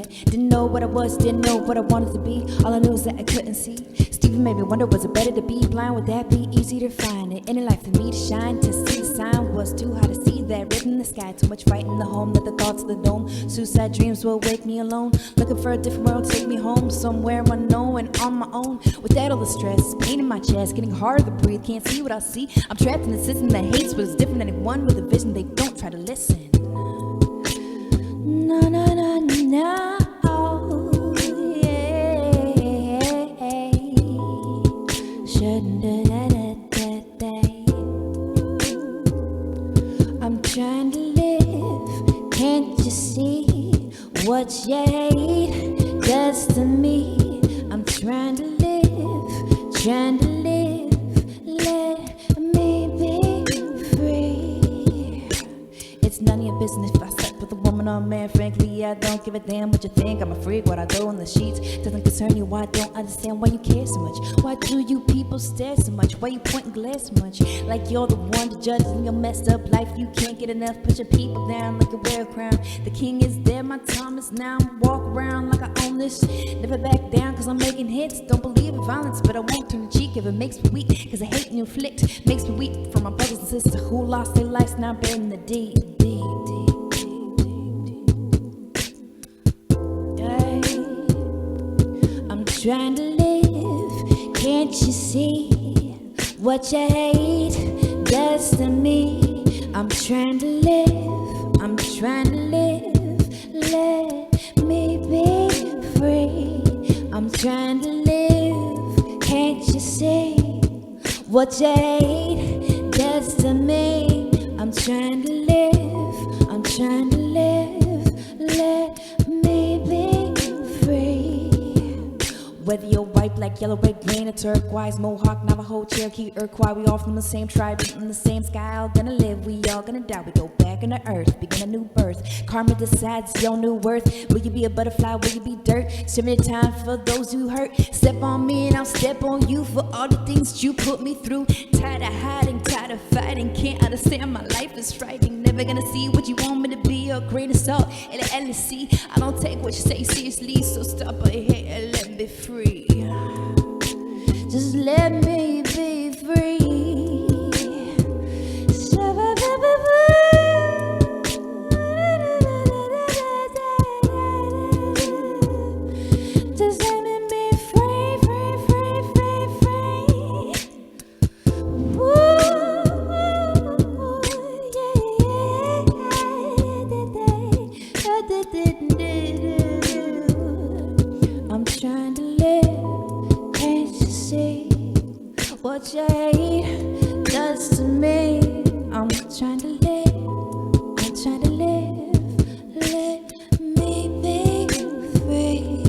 yet. Didn't know what I was, didn't know what I wanted to be. All I knew is that I couldn't see. Stephen made me wonder, was it better to be blind? Would that be easy to find? It in life for me to shine, to see the sign was too hard to see that written in the sky. Too much fight in the home, that the thoughts of the dome. Suicide dreams will wake me alone. Looking for a different world, take me home somewhere unknown and on my own. Without all the stress, pain in my chest, getting harder to breathe. Can't see what I see. I'm trapped in a system that hates what's different. Anyone with a vision, they don't try to listen. No, no, no, no. I'm trying to live, can't you see what you hate does to me? I'm trying to live, let me be free. It's none of your business if I slept with a woman or a man. Frankly, I don't give a damn what you think. I'm a freak, what I do in the sheets doesn't concern you. I don't understand why you care so much. Why do you people stare so much? Why you point and glare so much? Like you're the one to judge in your messed up life. You can't get enough, put your people down like you wear a crown. The king is there, my time is now. Walk around like I own this. Never back down cause I'm making hits. Don't believe in violence, but I won't turn the cheek if it makes me weak. Cause I hate and inflict, makes me weak for my brothers and sisters who lost their lives now buried in the deep. I'm trying to live, can't you see what you hate does to me? I'm trying to live, let me be free. I'm trying to live, can't you see what you hate does to me? I'm trying to live, let me be free. Whether you're white, black, yellow, red, green, or turquoise, Mohawk, Navajo, Cherokee, Iroquois, we all from the same tribe, in the same sky, all gonna live, we all gonna die. We go back in the earth, begin a new birth. Karma decides your new worth. Will you be a butterfly, will you be dirt? Serving time for those who hurt. Step on me and I'll step on you for all the things you put me through. Tired of hiding, tired of fighting, can't understand my life is frightening. Never gonna see what you want me to be, a grain of salt in the endless sea. I don't take what you say seriously, so stop ahead and let me be free. Just let me be free. Just let me be free, free, free, free, free. Woo, I'm trying to live, can't you see what you hate does to me? I'm trying to live, let me be free.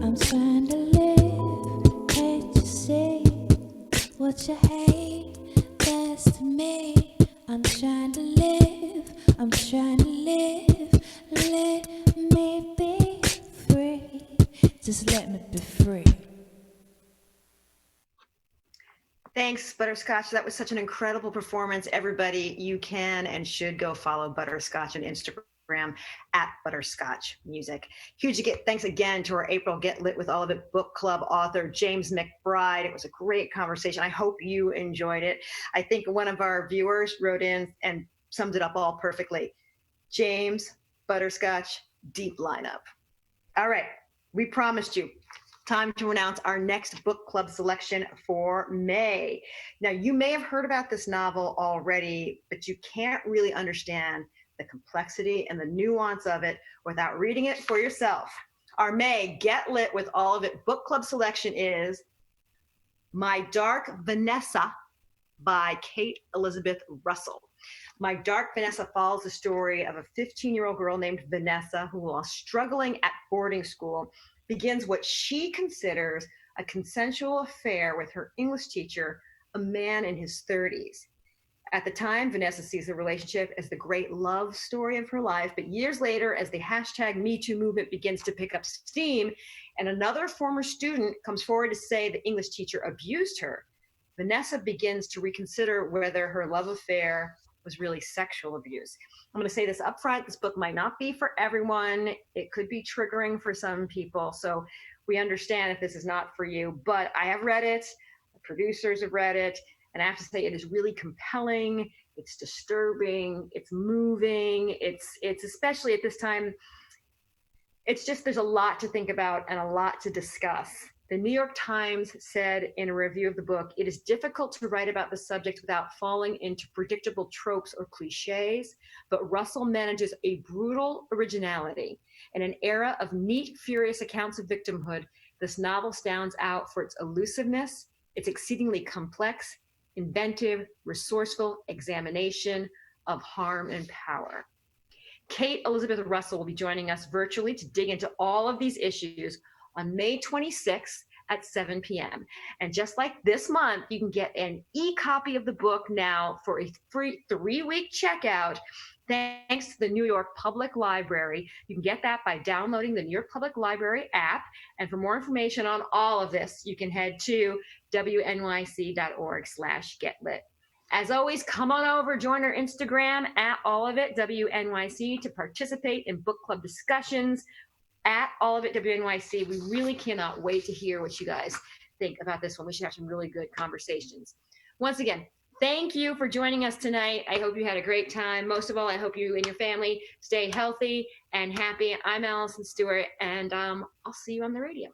I'm trying to live, can't you see what you hate does to me? I'm trying to live, let me be free. Just let me be free. Thanks, Butterscotch. That was such an incredible performance. Everybody, you can and should go follow Butterscotch on Instagram at Butterscotch Music. Huge thanks again to our April Get Lit with All of It book club author, James McBride. It was a great conversation. I hope you enjoyed it. I think one of our viewers wrote in and summed it up all perfectly. James, Butterscotch, deep lineup. All right, we promised you. Time to announce our next book club selection for May. Now, you may have heard about this novel already, but you can't really understand the complexity and the nuance of it without reading it for yourself. Our May Get Lit with All of It book club selection is My Dark Vanessa by Kate Elizabeth Russell. My Dark Vanessa follows the story of a 15-year-old girl named Vanessa who, while struggling at boarding school, begins what she considers a consensual affair with her English teacher, a man in his 30s. At the time, Vanessa sees the relationship as the great love story of her life, but years later, as the hashtag #MeToo movement begins to pick up steam, and another former student comes forward to say the English teacher abused her, Vanessa begins to reconsider whether her love affair was really sexual abuse. I'm going to say this up front. This book might not be for everyone. It could be triggering for some people. So we understand if this is not for you, but I have read it. The producers have read it. And I have to say it is really compelling. It's disturbing. It's moving. It's especially at this time, it's just, there's a lot to think about and a lot to discuss. The New York Times said in a review of the book, it is difficult to write about the subject without falling into predictable tropes or cliches, but Russell manages a brutal originality. In an era of neat, furious accounts of victimhood, this novel stands out for its elusiveness, its exceedingly complex, inventive, resourceful examination of harm and power. Kate Elizabeth Russell will be joining us virtually to dig into all of these issues on May 26th at 7 p.m. And just like this month, you can get an e-copy of the book now for a free 3-week checkout, thanks to the New York Public Library. You can get that by downloading the New York Public Library app. And for more information on all of this, you can head to wnyc.org/getlit. As always, come on over, join our Instagram at all of it WNYC to participate in book club discussions at all of it WNYC. We really cannot wait to hear what you guys think about this one. We should have some really good conversations. Once again, thank you for joining us tonight. I hope you had a great time. Most of all, I hope you and your family stay healthy and happy. I'm Alison Stewart, and I'll see you on the radio.